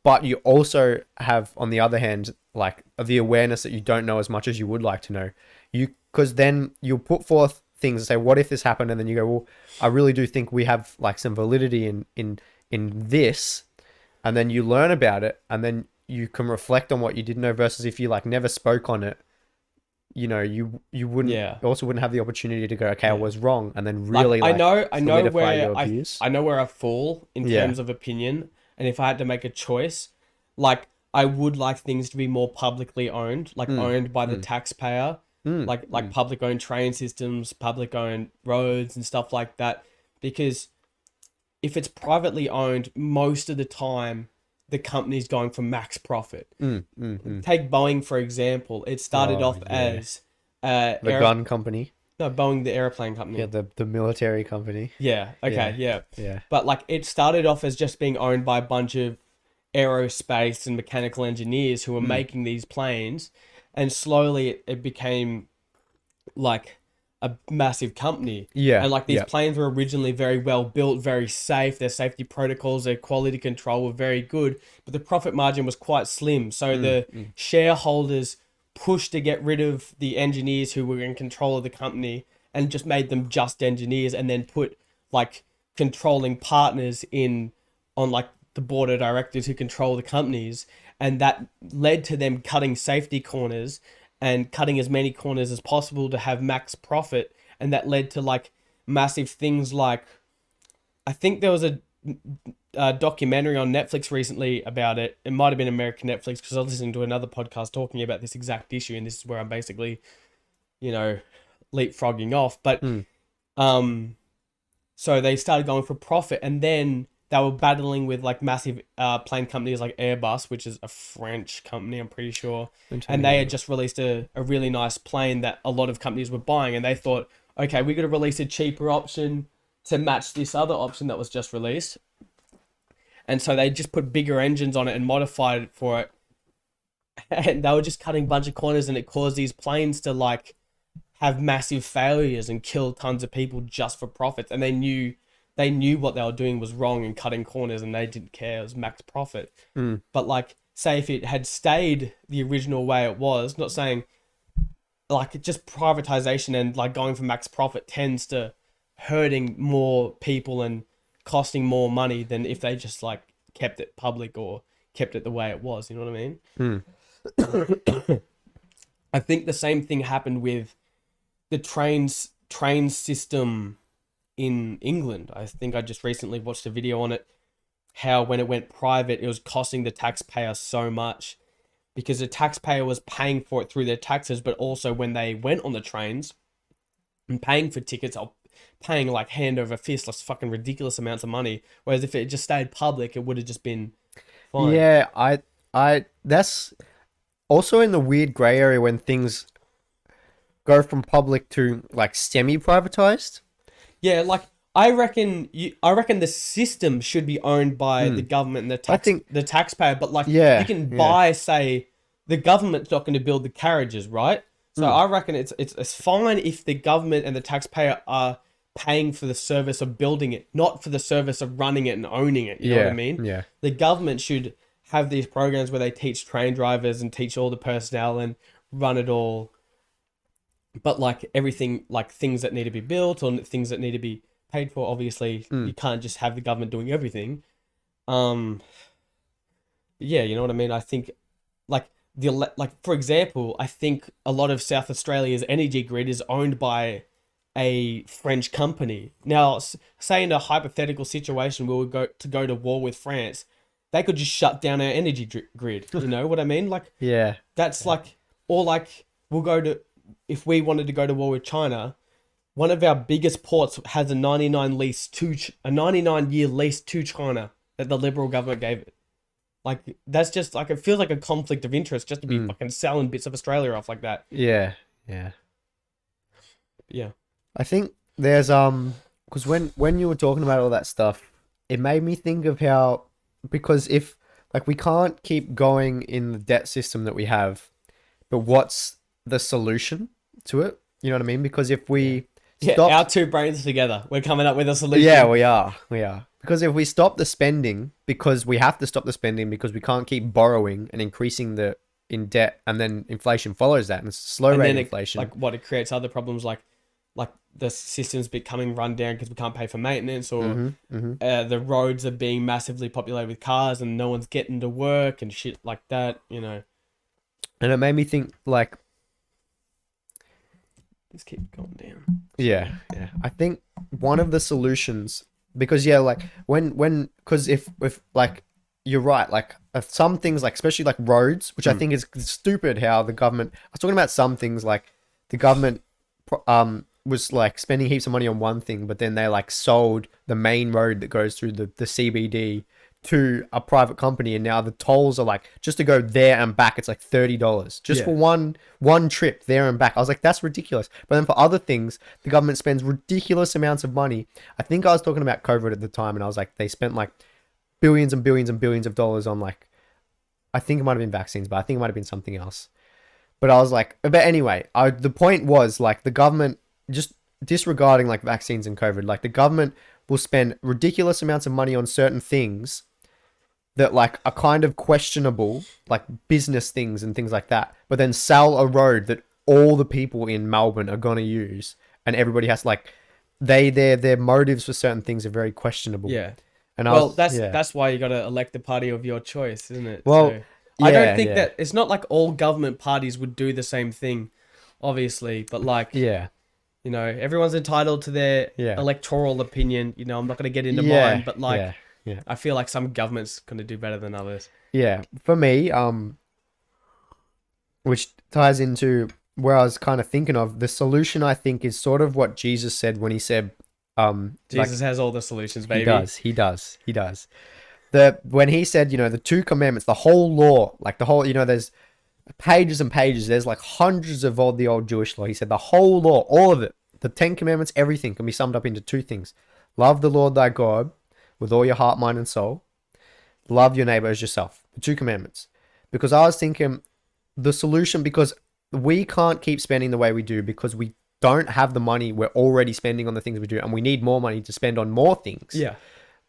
but you also have, on the other hand, like the awareness that you don't know as much as you would like to know, because then you'll put forth things and say, what if this happened? And then you go, well, I really do think we have like some validity in this. And then you learn about it, and then you can reflect on what you didn't know versus if you like never spoke on it, you know, you wouldn't also wouldn't have the opportunity to go, okay, I was wrong. And then really I know where I know where I fall in terms of opinion. And if I had to make a choice, like I would like things to be more publicly owned, like owned by the taxpayer, like public owned train systems, public owned roads and stuff like that. Because if it's privately owned, most of the time, the company's going for max profit. Take Boeing, for example. It started off as the gun company. No, Boeing, the airplane company. Yeah, the military company. Yeah, okay, Yeah. But like it started off as just being owned by a bunch of aerospace and mechanical engineers who were making these planes. And slowly it became like a massive company. Yeah, And like these yeah. planes were originally very well built, very safe. Their safety protocols, their quality control were very good, but the profit margin was quite slim. So the shareholders pushed to get rid of the engineers who were in control of the company and just made them just engineers, and then put like controlling partners in on like the board of directors who control the companies, and that led to them cutting safety corners and cutting as many corners as possible to have max profit, and that led to like massive things like, I think there was a documentary on Netflix recently about it. It might have been American Netflix, because I was listening to another podcast talking about this exact issue, and this is where I'm basically, you know, leapfrogging off. But so they started going for profit, and then they were battling with like massive plane companies like Airbus, which is a French company, I'm pretty sure. And they had just released a really nice plane that a lot of companies were buying, and they thought, okay, we got to release a cheaper option to match this other option that was just released. And so they just put bigger engines on it and modified it for it. And they were just cutting a bunch of corners, and it caused these planes to like have massive failures and kill tons of people just for profits. And they knew what they were doing was wrong and cutting corners, and they didn't care. It was max profit. But like, say if it had stayed the original way it was, not saying like, just privatization and like going for max profit tends to hurting more people and costing more money than if they just like kept it public or kept it the way it was. You know what I mean? I think the same thing happened with the train system in England. I think I just recently watched a video on it, how when it went private, it was costing the taxpayer so much, because the taxpayer was paying for it through their taxes, but also when they went on the trains and paying for tickets, paying like hand over fist, like fucking ridiculous amounts of money. Whereas if it just stayed public, it would have just been fine. Yeah, I that's also in the weird gray area when things go from public to like semi-privatized. Yeah, like I reckon the system should be owned by the government and the taxpayer, but like you can buy, say, the government's not going to build the carriages, right? So I reckon it's fine if the government and the taxpayer are paying for the service of building it, not for the service of running it and owning it. You know what I mean? Yeah. The government should have these programs where they teach train drivers and teach all the personnel and run it all. But like everything, like things that need to be built or things that need to be paid for, obviously you can't just have the government doing everything. Yeah, you know what I mean? I think like for example, I think a lot of South Australia's energy grid is owned by a French company. Now, say in a hypothetical situation where we go to war with France, they could just shut down our energy grid. You know what I mean? Like, Yeah. that's like, or like if we wanted to go to war with China, one of our biggest ports has a 99-year lease to China that the Liberal government gave it. Like, that's just like, it feels like a conflict of interest just to be fucking selling bits of Australia off like that. Yeah. Yeah. Yeah. I think there's because when you were talking about all that stuff, it made me think of how, because if like we can't keep going in the debt system that we have, but what's the solution to it? You know what I mean? Because if we stop, our two brains together, we're coming up with a solution. yeah, we are. Because if we stop the spending, because we have to stop the spending because we can't keep borrowing and increasing in debt, and then inflation follows that, and it's slow rate inflation. It creates other problems like the system's becoming run down because we can't pay for maintenance, or the roads are being massively populated with cars and no one's getting to work and shit like that, you know. And it made me think like, just keep going down. Yeah. I think one of the solutions, because like because if like you're right, like some things, like especially like roads, which I think is stupid how the government. I was talking about some things like the government was like spending heaps of money on one thing, but then they like sold the main road that goes through the CBD to a private company, and now the tolls are like, just to go there and back, it's like $30 just for one trip there and back. I was like, that's ridiculous. But then for other things, the government spends ridiculous amounts of money. I think I was talking about COVID at the time, and I was like, they spent like billions and billions and billions of dollars on like, I think it might have been vaccines, but I think it might have been something else. But I was like, but anyway, the point was like the government just disregarding like vaccines and COVID, like the government will spend ridiculous amounts of money on certain things that like are kind of questionable, like business things and things like that, but then sell a road that all the people in Melbourne are gonna use, and everybody has like their motives for certain things are very questionable. Yeah. And Well, yeah. that's why you gotta elect the party of your choice, isn't it? Well, So I don't yeah, think yeah, that it's not like all government parties would do the same thing, obviously, but like, yeah, you know, everyone's entitled to their yeah, electoral opinion. You know, I'm not gonna get into mine, yeah, but yeah, like, yeah, I feel like some governments gonna do better than others. yeah. For me, which ties into where I was kind of thinking of the solution. I think is sort of what Jesus said when he said, like Jesus has all the solutions, he baby. does, he does, he does. When he said, the two commandments, the whole law, like the whole, there's pages and pages. There's like hundreds of all the old Jewish law. He said the whole law, all of it, the 10 Commandments, everything can be summed up into two things: love the Lord thy God with all your heart, mind, and soul. Love your neighbor as yourself. The two commandments. Because I was thinking the solution, because we can't keep spending the way we do because we don't have the money we're already spending on the things we do, and we need more money to spend on more things. Yeah.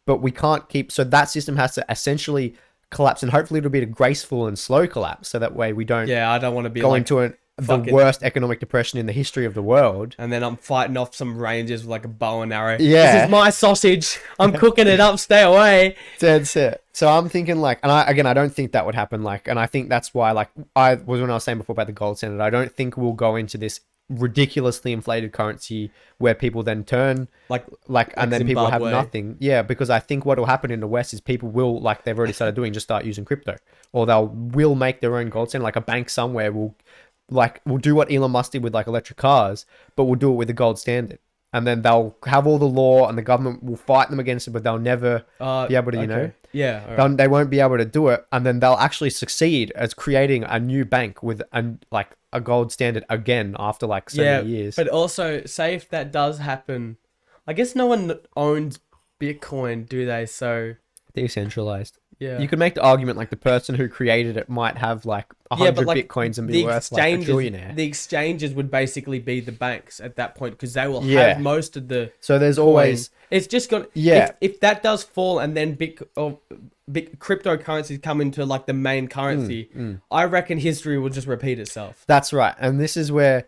But we can't keep, so that system has to essentially collapse, and hopefully it'll be a graceful and slow collapse, so that way we don't Yeah, I don't want to be go like into the fucking- worst economic depression in the history of the world. and then I'm fighting off some rangers with like a bow and arrow. Yeah. This is my sausage. I'm cooking it up. Stay away. That's it. So I'm thinking like, and I don't think that would happen. Like, and I think that's why, like, when I was saying before about the gold standard, I don't think we'll go into this ridiculously inflated currency where people then turn Like and then people have Zimbabwe. nothing. Yeah, because I think what will happen in the West is people will, like they've already started doing, just start using crypto, or will make their own gold standard. Like a bank somewhere will do what Elon Musk did with like electric cars, but we'll do it with the gold standard. And then they'll have all the law, and the government will fight them against it, but they'll never be able to, okay. Yeah. all right. they won't be able to do it. And then they'll actually succeed as creating a new bank with a gold standard again after like so many years. But also, say if that does happen, I guess no one owns Bitcoin, do they? So Decentralized. yeah. You could make the argument like the person who created it might have like 100 like, Bitcoins and be worth like a trillionaire. The exchanges would basically be the banks at that point, because they will Yeah. have most of the So there's coin. always It's just gonna Yeah. If that does fall and then big cryptocurrencies come into like the main currency, I reckon history will just repeat itself. That's right. And this is where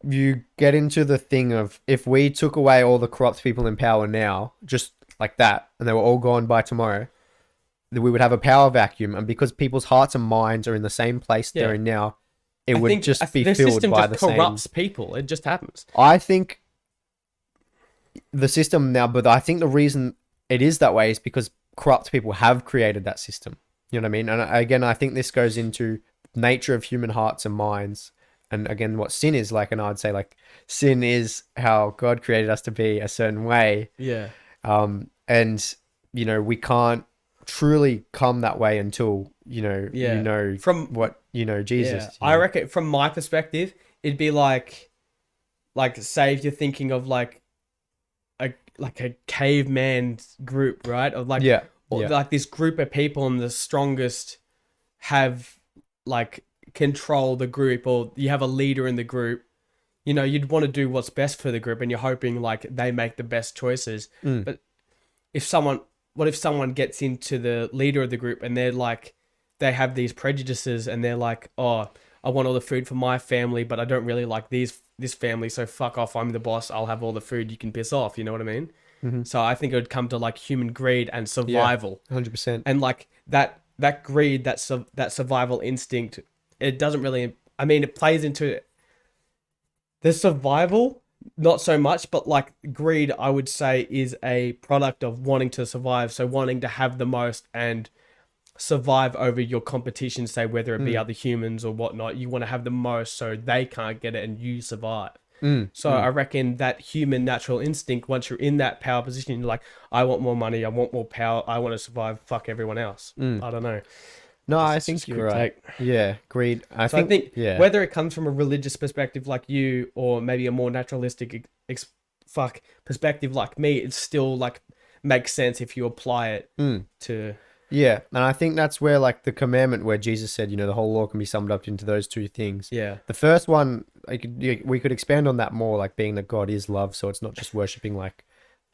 you get into the thing of, if we took away all the corrupt people in power now, just like that, and they were all gone by tomorrow, that we would have a power vacuum. And because people's hearts and minds are in the same place they're in now, it would just be the filled system by just the same. corrupts people. It just happens. I think the system now, but I think the reason it is that way is because corrupt people have created that system. You know what I mean? And again, I think this goes into nature of human hearts and minds. And again, what sin is like, and I'd say like sin is how God created us to be a certain way. Yeah. And we can't truly come that way until From what Jesus. Yeah. I reckon from my perspective, it'd be like say if you're thinking of like a caveman group, right? Of like like this group of people, and the strongest have like control the group, or you have a leader in the group. You'd want to do what's best for the group, and you're hoping like they make the best choices. But what if someone gets into the leader of the group, and they're like, they have these prejudices, and they're like, oh, I want all the food for my family, but I don't really like this family, so fuck off, I'm the boss, I'll have all the food, you can piss off, you know what I mean? Mm-hmm. So I think it would come to like human greed and survival. 100%. And like that greed, that survival instinct, it doesn't really, I mean, it plays into the survival, not so much, but like greed, I would say, is a product of wanting to survive. So wanting to have the most and survive over your competition, say whether it be other humans or whatnot. You want to have the most so they can't get it and you survive. I reckon that human natural instinct, once you're in that power position, you're like, I want more money, I want more power, I want to survive, fuck everyone else. I don't know. No, I It's think just you're quick right. take. Yeah, greed. I So think I think whether it comes from a religious perspective like you, or maybe a more naturalistic perspective like me, it still like makes sense if you apply it to. Yeah, and I think that's where like the commandment where Jesus said, you know, the whole law can be summed up into those two things. Yeah. The first one, we could expand on that more, like being that God is love, so it's not just worshiping like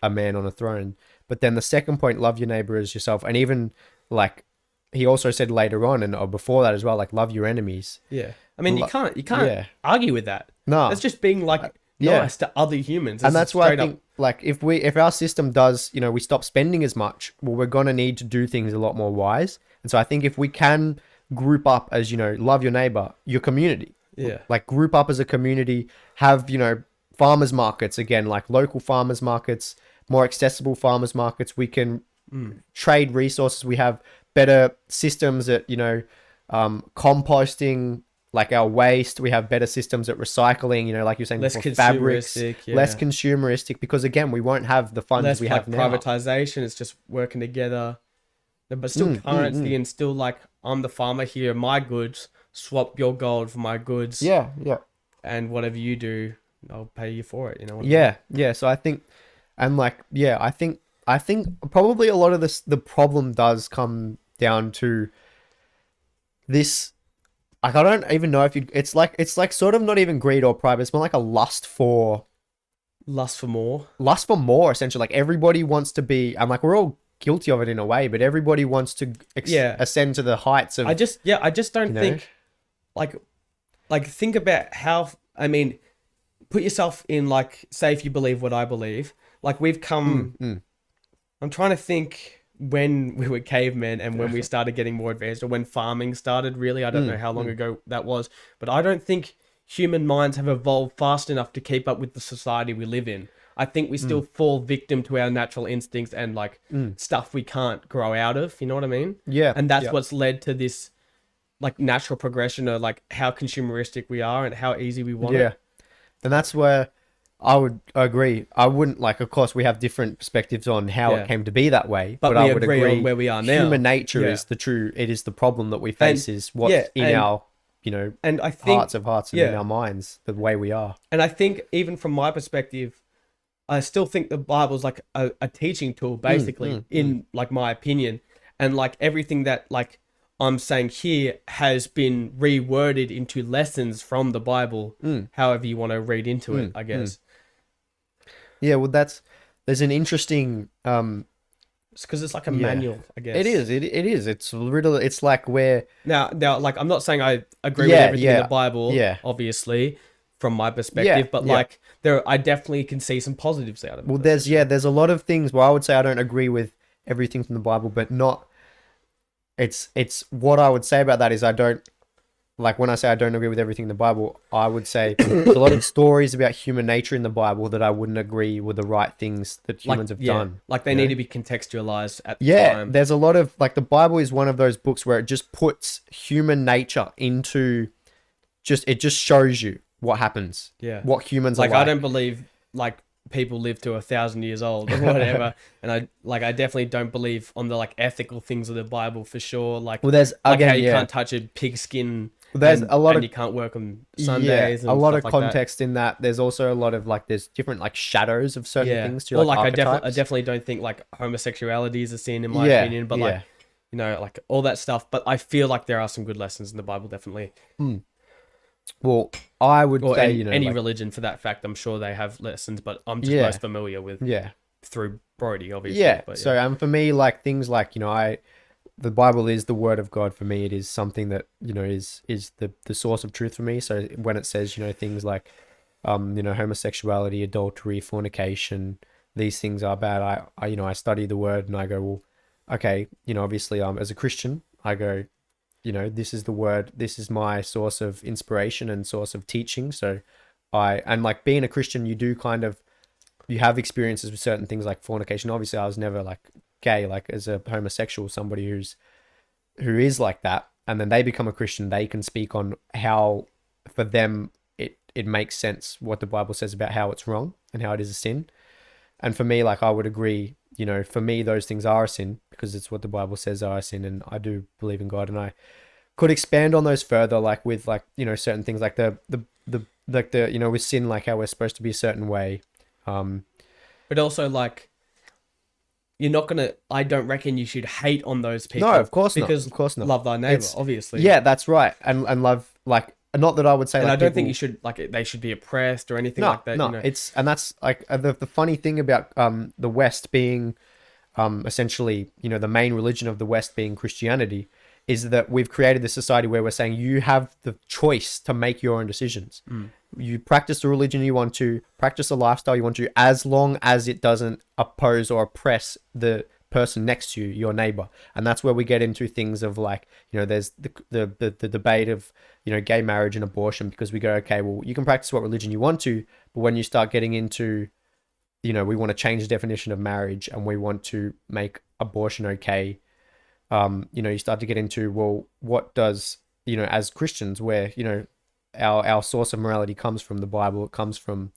a man on a throne. But then the second point, love your neighbor as yourself, and even like he also said later on and or before that as well, like love your enemies. Yeah. I mean, you Lo- can't yeah. argue with that. No. That's just being like yeah. nice to other humans. And It's that's why I straight up. think like if our system does, you know, we stop spending as much, well, we're gonna need to do things a lot more wise. And so I think if we can group up as, you know, love your neighbor, your community, Yeah. like group up as a community, have, you know, farmers markets again, like local farmers markets, more accessible farmers markets. We can trade resources. We have better systems at, you know, composting like our waste. We have better systems at recycling, you know, like you're saying Less before, fabrics, consumeristic. Yeah. less consumeristic, because again, we won't have the funds Less we like have now. privatization. It's just working together. But still currency and still like, I'm the farmer here, my goods, swap your gold for my goods. Yeah, yeah. And whatever you do, I'll pay you for it. You know what I Yeah, yeah. So I think, and like, yeah, I think probably a lot of this, the problem does come down to this. Like, I don't even know if you. It's like sort of not even greed or pride. But it's more like a lust for Lust for more. Essentially. Like everybody wants to be, and like we're all guilty of it in a way, but everybody wants to ascend to the heights of. I just don't think, like think about how. I mean, put yourself in like, say if you believe what I believe, like we've come. I'm trying to think when we were cavemen and when we started getting more advanced, or when farming started. Really, I don't know how long ago that was, but I don't think human minds have evolved fast enough to keep up with the society we live in. I think we still fall victim to our natural instincts and like stuff we can't grow out of. You know what I mean? Yeah. And that's what's led to this like natural progression of like how consumeristic we are and how easy we want it. And that's where I would agree. I wouldn't like, of course, we have different perspectives on how it came to be that way, but we I would agree agree on where we are now. Human nature is it is the problem that we face, is what's in our, you know, and I think, hearts of hearts and in our minds, the way we are. And I think even from my perspective, I still think the Bible's like a teaching tool, basically, in like my opinion. And like everything that like I'm saying here has been reworded into lessons from the Bible, however you want to read into it, I guess. Yeah, well, there's an interesting It's because it's like a manual, I guess. It is. It is. It's literally. It's like where now, like I'm not saying I agree with everything in the Bible, obviously, from my perspective, but like I definitely can see some positives out of it. Well, there's a lot of things where I would say I don't agree with everything from the Bible, but not. It's what I would say about that is I don't. Like when I say I don't agree with everything in the Bible, I would say there's a lot of stories about human nature in the Bible that I wouldn't agree were the right things that humans have done. Like they need to be contextualized at the time. There's a lot of like the Bible is one of those books where it just puts human nature it just shows you what happens. Yeah. What humans are like. I don't believe like people live to 1,000 years old or whatever. And I definitely don't believe on the like ethical things of the Bible for sure. Like, well, there's again, how you can't touch a pig skin. There's a lot of you can't work on Sundays. And a lot of context in that. There's also a lot of like there's different like shadows of certain things. To, like I definitely don't think like homosexuality is a sin in my opinion, but like you know like all that stuff. But I feel like there are some good lessons in the Bible, definitely. Well, I would say any religion for that fact. I'm sure they have lessons, but I'm just most familiar with through Brody, obviously. Yeah. But, so for me, like things like the Bible is the word of God for me. It is something that, is the source of truth for me. So when it says, things like, homosexuality, adultery, fornication, these things are bad. I study the word and I go, well, okay, obviously, as a Christian, I go, this is the word, this is my source of inspiration and source of teaching. So and like being a Christian, you have experiences with certain things like fornication. Obviously I was never like gay, like as a homosexual, somebody who is like that, and then they become a Christian, they can speak on how for them it makes sense what the Bible says about how it's wrong and how it is a sin. And for me, like I would agree, for me those things are a sin because it's what the Bible says are a sin, and I do believe in God, and I could expand on those further, like with like certain things like the with sin, like how we're supposed to be a certain way, but also like you're not gonna. I don't reckon you should hate on those people. No, of course not. Because Of course not. love thy neighbor, It's obviously. yeah, that's right. And love like not that I would say And like I don't people, think you should like they should be oppressed or anything no, like that. no. You know. It's and that's like the funny thing about the West being essentially, you know, the main religion of the West being Christianity, is that we've created this society where we're saying you have the choice to make your own decisions. You practice the religion you want to, practice the lifestyle you want to, as long as it doesn't oppose or oppress the person next to you, your neighbor. And that's where we get into things of like, you know, there's the debate of, you know, gay marriage and abortion, because we go, okay, well, you can practice what religion you want to, but when you start getting into, you know, we want to change the definition of marriage and we want to make abortion okay. You know, you start to get into, well, what does, you know, as Christians, where, you know, our source of morality comes from the Bible, it comes from,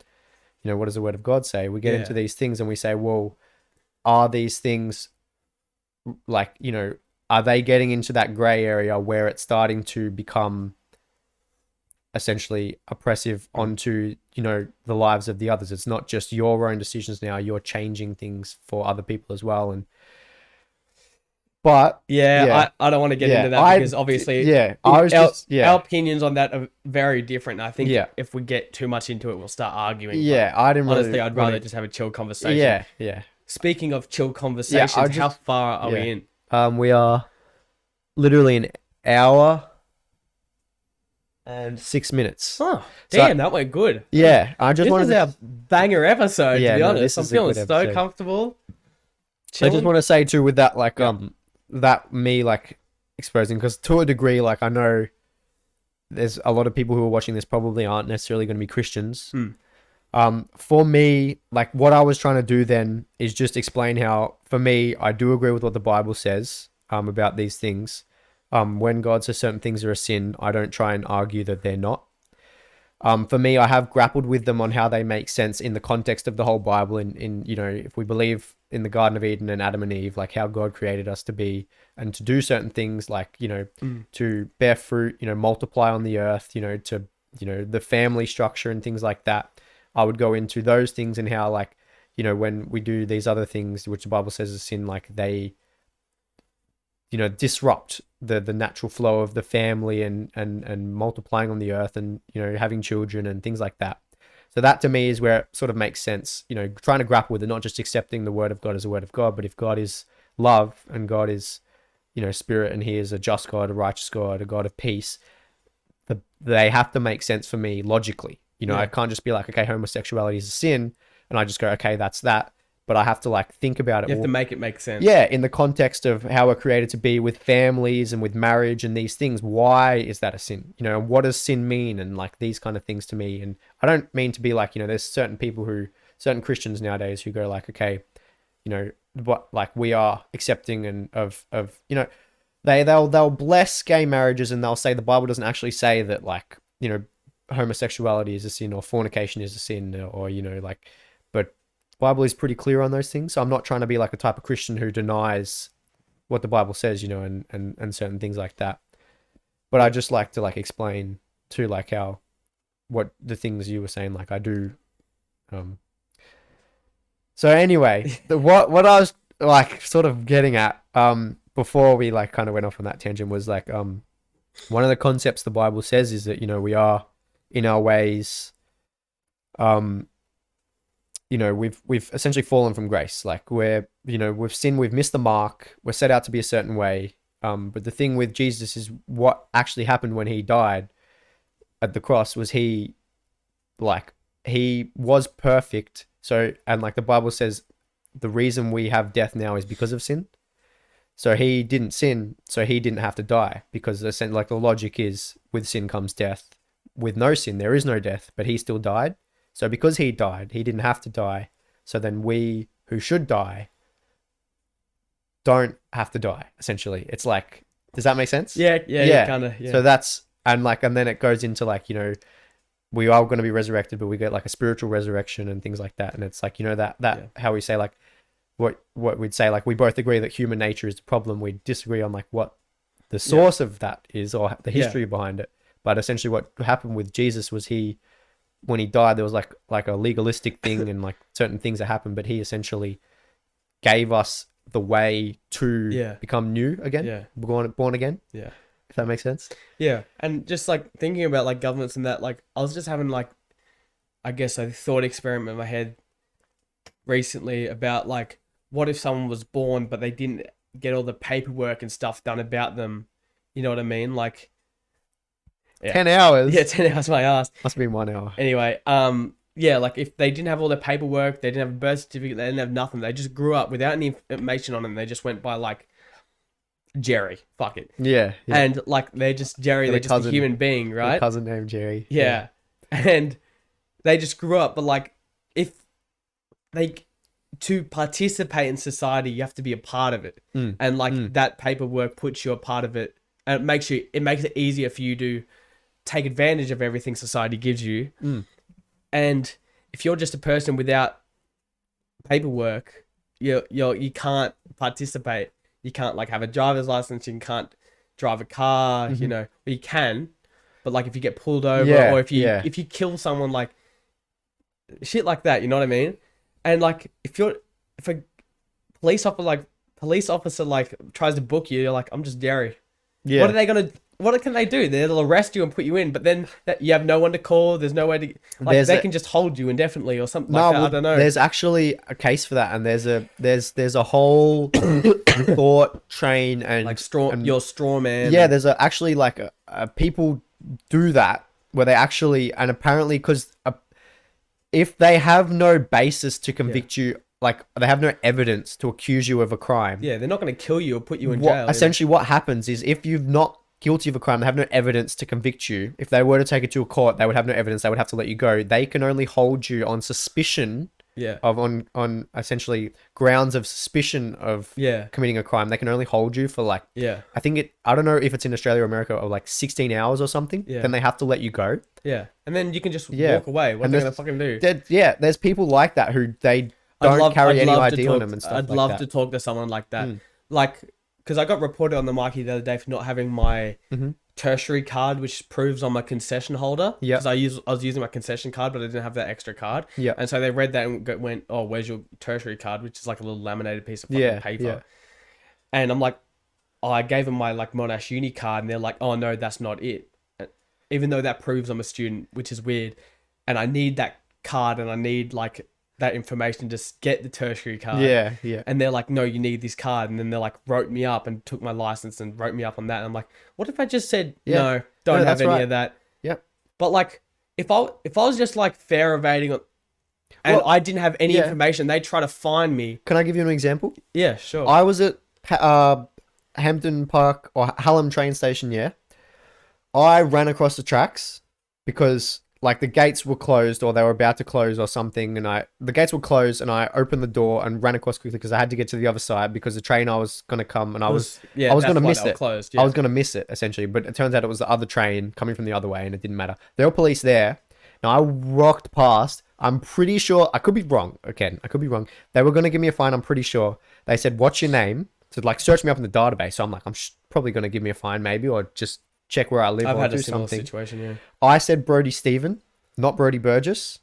you know, what does the word of God say? We get into these things and we say, well, are these things like, you know, are they getting into that gray area where it's starting to become essentially oppressive onto, you know, the lives of the others? It's not just your own decisions now, you're changing things for other people as well. And but I don't want to get into that because obviously our opinions on that are very different. I think if we get too much into it, we'll start arguing. I didn't honestly, really, I'd rather just have a chill conversation. Yeah. Speaking of chill conversations, how far are we in? We are literally an hour and 6 minutes. Oh, damn, that went good. Yeah, I just wanted to our banger episode. To be honest, I'm feeling so comfortable. Chilling. I just want to say too, with that, like, that me like exposing, because to a degree, like, I know there's a lot of people who are watching this probably aren't necessarily going to be Christians. For me, like, what I was trying to do then is just explain how, for me, I do agree with what the Bible says about these things. When God says certain things are a sin, I don't try and argue that they're not. For me, I have grappled with them on how they make sense in the context of the whole Bible. In you know, if we believe in the Garden of Eden and Adam and Eve, like how God created us to be and to do certain things, like, you know, to bear fruit, you know, multiply on the earth, you know, to, you know, the family structure and things like that. I would go into those things and how, like, you know, when we do these other things, which the Bible says is sin, like they, you know, disrupt the natural flow of the family and multiplying on the earth and, you know, having children and things like that. So that to me is where it sort of makes sense, you know, trying to grapple with it, not just accepting the word of God as a word of God, but if God is love and God is, you know, spirit, and he is a just God, a righteous God, a God of peace, they have to make sense for me logically. You know, I can't just be like, okay, homosexuality is a sin, and I just go, okay, that's that. But I have to like think about it. You have to make it make sense. Yeah, in the context of how we're created to be with families and with marriage and these things. Why is that a sin? You know, what does sin mean? And like these kind of things to me. And I don't mean to be like, you know, there's certain certain Christians nowadays who go like, okay, you know, what, like we are accepting and of you know, they'll bless gay marriages and they'll say the Bible doesn't actually say that, like, you know, homosexuality is a sin or fornication is a sin, or you know, like, but Bible is pretty clear on those things. So I'm not trying to be like a type of Christian who denies what the Bible says, you know, and certain things like that. But I just like to like explain to like how, what the things you were saying, like I do. So anyway, what I was like sort of getting at before we like kind of went off on that tangent was like one of the concepts the Bible says is that, you know, we are in our ways, you know, we've essentially fallen from grace. Like we're, you know, we've sinned, we've missed the mark, we're set out to be a certain way. But the thing with Jesus is what actually happened when he died at the cross was he was perfect. So, and like the Bible says, the reason we have death now is because of sin. So he didn't sin, so he didn't have to die, because like the logic is with sin comes death. With no sin, there is no death, but he still died. So because he died, he didn't have to die. So then we who should die don't have to die, essentially. It's like, does that make sense? Yeah, kind of. Yeah. So that's, and then it goes into like, you know, we are going to be resurrected, but we get like a spiritual resurrection and things like that. And it's like, you know, that how we say like, what we'd say, like we both agree that human nature is the problem. We disagree on like what the source of that is or the history behind it. But essentially what happened with Jesus was when he died, there was like a legalistic thing and like certain things that happened, but he essentially gave us the way to Yeah. become new again, Yeah. born again. Yeah. If that makes sense. Yeah. And just like thinking about like governments and that, like I was just having like, I guess a thought experiment in my head recently about like, what if someone was born but they didn't get all the paperwork and stuff done about them? You know what I mean? Like, yeah. 10 hours. Yeah, 10 hours my ass. Must have been 1 hour. Anyway, yeah, like if they didn't have all their paperwork, they didn't have a birth certificate, they didn't have nothing. They just grew up without any information on them. They just went by like Jerry. Fuck it. Yeah. And like they're just Jerry, Got a they're just a cousin. human being, A right? cousin named Jerry. Yeah. And they just grew up, but like if they to participate in society, you have to be a part of it. Mm. And like that paperwork puts you a part of it, and it makes it easier for you to take advantage of everything society gives you. And if you're just a person without paperwork, you can't participate. You can't like have a driver's license. You can't drive a car. You know, you can, but like if you get pulled over or if you kill someone, like shit like that, you know what I mean? And like if a police officer like tries to book you, you're like, I'm just Jerry. Yeah. What can they do? They'll arrest you and put you in, but then you have no one to call. There's no way to like they can just hold you indefinitely or something like that. Well, I don't know. There's actually a case for that, and there's a whole thought train and Like your straw man. Yeah, there's actually like people do that where they actually, and apparently because if they have no basis to convict you, like they have no evidence to accuse you of a crime. Yeah, they're not going to kill you or put you in jail. Essentially, what happens is if you've not guilty of a crime, they have no evidence to convict you. If they were to take it to a court, they would have no evidence. They would have to let you go. They can only hold you on suspicion. Of on essentially grounds of suspicion of committing a crime. They can only hold you for like I think I don't know if it's in Australia or America, or like 16 hours or something. Then they have to let you go. Yeah, and then you can just walk away. What are they gonna fucking do? There's people like that who they don't carry any ID on them and stuff. I'd love to talk to someone like that, like because I got reported on the marquee the other day for not having my tertiary card, which proves I'm a concession holder. Yeah. Because I was using my concession card, but I didn't have that extra card. Yeah. And so they read that and went, "Oh, where's your tertiary card?" Which is like a little laminated piece of fucking paper. Yeah. And I'm like, oh, I gave them my like Monash Uni card, and they're like, "Oh no, that's not it." Even though that proves I'm a student, which is weird, and I need that card, and I need like that information to get the tertiary card. Yeah, yeah. And they're like, no, you need this card. And then they're like, wrote me up and took my license and wrote me up on that. And I'm like, what if I just said, no, don't have any of that? Yep. But like, if I was just like fair evading and I didn't have any information, they try to find me. Can I give you an example? Yeah, sure. I was at Hampton Park or Hallam train station, I ran across the tracks because like the gates were closed or they were about to close or something, and the gates were closed and I opened the door and ran across quickly because I had to get to the other side because the train I was going to come and I was going to miss it. Closed, I was going to miss it essentially, but it turns out it was the other train coming from the other way and it didn't matter. There were police there. Now I rocked past. I'm pretty sure, I could be wrong. Again, I could be wrong. They were going to give me a fine. I'm pretty sure. They said, what's your name? To like search me up in the database. So I'm like, I'm probably going to give me a fine maybe, or just check where I live. I've or had do a similar something. situation, yeah. I said Brody Stephen, not Brody Burgess.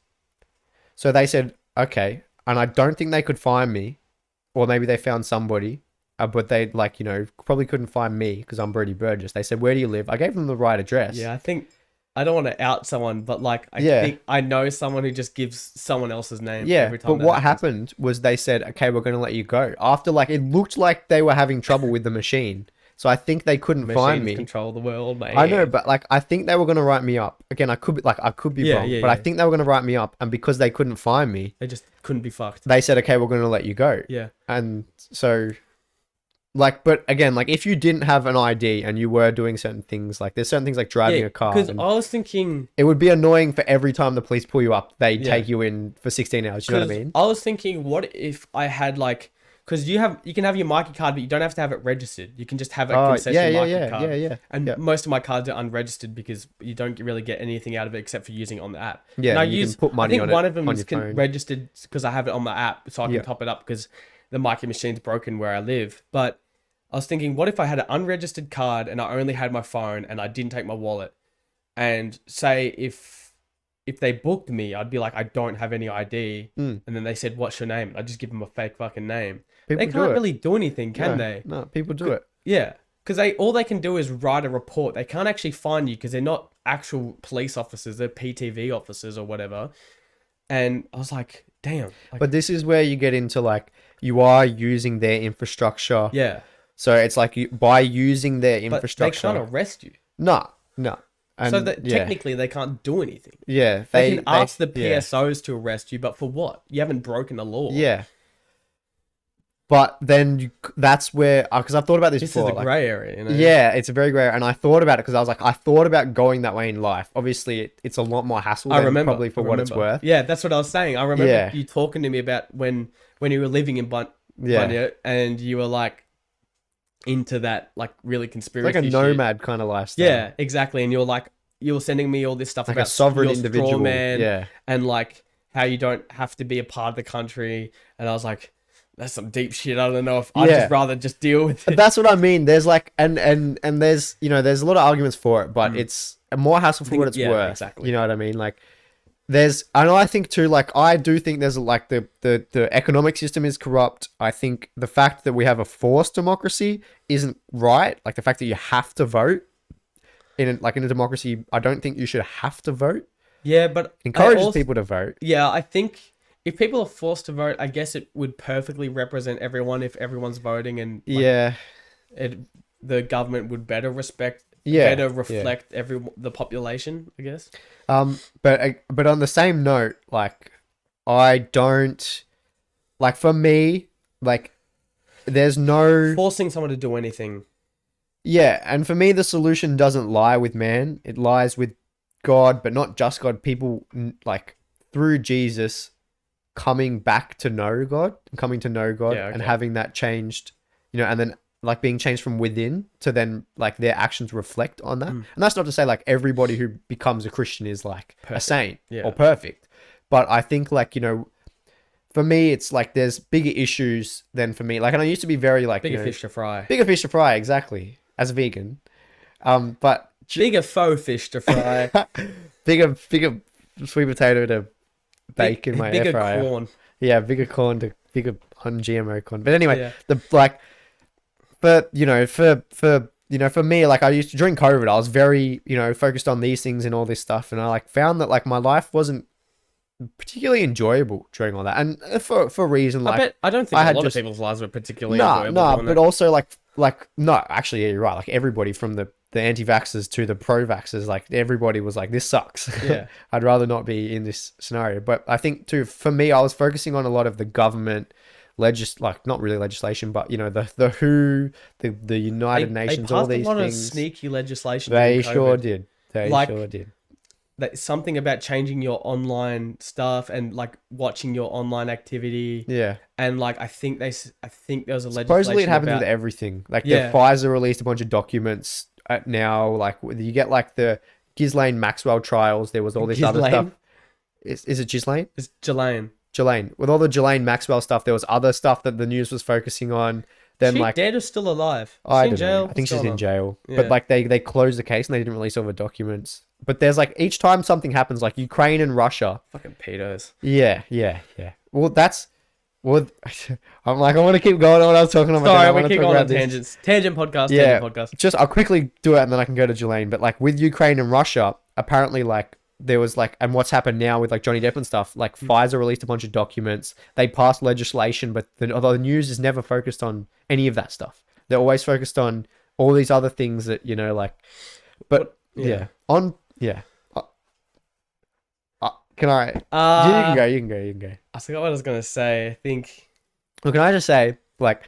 So they said, okay. And I don't think they could find me, or maybe they found somebody, but they like, probably couldn't find me because I'm Brody Burgess. They said, where do you live? I gave them the right address. Yeah, I think, I don't want to out someone, but like, I think I know someone who just gives someone else's name every time. But what happened was they said, okay, we're going to let you go. After like, it looked like they were having trouble with the machine. So I think they couldn't find me. Control the world, mate. I know, but like I think they were gonna write me up. Again, I could be wrong, but I think they were gonna write me up, and because they couldn't find me, they just couldn't be fucked. They said, "Okay, we're gonna let you go." Yeah, and so, like, but again, like if you didn't have an ID and you were doing certain things, like there's certain things like driving a car. Because I was thinking it would be annoying for every time the police pull you up, they take you in for 16 hours. You know what I mean? I was thinking, what if I had like. Because you can have your market card, but you don't have to have it registered. You can just have a concession market card. Yeah. And most of my cards are unregistered because you don't really get anything out of it except for using it on the app. Yeah, and you can put money on it. I think one of them is registered because I have it on my app, so I can top it up because the market machine's broken where I live. But I was thinking, what if I had an unregistered card and I only had my phone and I didn't take my wallet? And say if if they booked me, I'd be like, I don't have any ID. Mm. And then they said, what's your name? I'd just give them a fake fucking name. People They do can't it. really do anything, can No, they? No, people do it. Yeah. Because all they can do is write a report. They can't actually find you because they're not actual police officers. They're PTV officers or whatever. And I was like, damn. Like, But this is where you get into like you are using their infrastructure. yeah. So it's like by using their But they infrastructure. can't arrest you. No. And, So that technically they can't do anything. yeah, They can ask the yeah. PSOs to arrest you, but for what? You haven't broken the law. Yeah. But then that's where, because I've thought about this This before. is the grey area, you know? Yeah, it's a very grey area. And I thought about it because I was like, I thought about going that way in life. Obviously, it's a lot more hassle I than remember. probably for what it's worth. Yeah, that's what I was saying. I remember Yeah. you talking to me about when you were living in Yeah. Bunya and you were like into that like really It's conspiracy like a shit. nomad kind of lifestyle. Yeah, exactly. And you were sending me all this stuff Like about a sovereign your individual. straw man Yeah. and like how you don't have to be a part of the country. And I was like, that's some deep shit. I don't know if I'd Yeah. just rather just deal with it. That's what I mean. There's like, and there's, there's a lot of arguments for it, but it's more hassle for what it's yeah, worth. exactly. You know what I mean? Like, and I think too, like, I do think there's like the economic system is corrupt. I think the fact that we have a forced democracy isn't right. Like the fact that you have to vote in a democracy, I don't think you should have to vote. Yeah, but Encourages people to vote. Yeah, I think if people are forced to vote, I guess it would perfectly represent everyone if everyone's voting and like, Yeah. the government would better reflect the population, I guess. But on the same note, like, I don't, like, for me, like, there's no, Forcing someone to do anything. yeah, and for me, the solution doesn't lie with man. It lies with God, but not just God. People, like, through Jesus coming back to know God, coming to know God, Yeah, okay. and having that changed, and then, like, being changed from within to then, like, their actions reflect on that. And that's not to say, like, everybody who becomes a Christian is, like, a saint or perfect. But I think, like, for me, it's, like, there's bigger issues than for me. Like, and I used to be very, like, Bigger fish to fry. Bigger fish to fry, exactly, as a vegan. But Bigger faux fish to fry. bigger sweet potato to bake in my air bigger fryer. corn. Yeah, bigger corn to bigger un-GMO corn. But anyway, Yeah. for me, like, I used to, during COVID, I was very, focused on these things and all this stuff, and I, like, found that, like, my life wasn't particularly enjoyable during all that, and for a reason, like, I don't think I a had lot just- of people's lives were particularly no, enjoyable. doing but that. also like no, actually, yeah, you're right. Like, everybody from the anti-vaxxers to the pro-vaxxers, like, everybody was like, this sucks. Yeah. I'd rather not be in this scenario. But I think too, for me, I was focusing on a lot of the government not really legislation, but the WHO, the United Nations, all these a lot things. of sneaky legislation. They during sure COVID. did. They Like- sure did. Something about changing your online stuff and like watching your online activity. Yeah. And like I think there was a legislation Supposedly it happens about, with everything. Like, Yeah. the Pfizer released a bunch of documents now. Like, you get, like, the Ghislaine Maxwell trials. There was all this other Ghislaine? stuff. Is it Ghislaine? It's Jelaine. Ghislaine. With all the Ghislaine Maxwell stuff, there was other stuff that the news was focusing on. Then, She like, dead or still alive? I She in don't know. jail? I think What's she's going in on? jail. Yeah. But, like, they closed the case and they didn't release all the documents. But there's, like, each time something happens, like Ukraine and Russia. Fucking pedos. Yeah. Well, I'm like, I want to keep going on what I was talking about. Sorry, I we wanna keep talk going on about this. tangents. Tangent podcast. Yeah. Tangent podcast. Just, I'll quickly do it and then I can go to Ghislaine. But, like, with Ukraine and Russia, apparently, like, there was, like, and what's happened now with, like, Johnny Depp and stuff, like, Pfizer released a bunch of documents. They passed legislation, but although the news is never focused on any of that stuff. They're always focused on all these other things that, like, but Yeah. Can I? You can go. I forgot what I was gonna say. I think. Well, can I just say, like,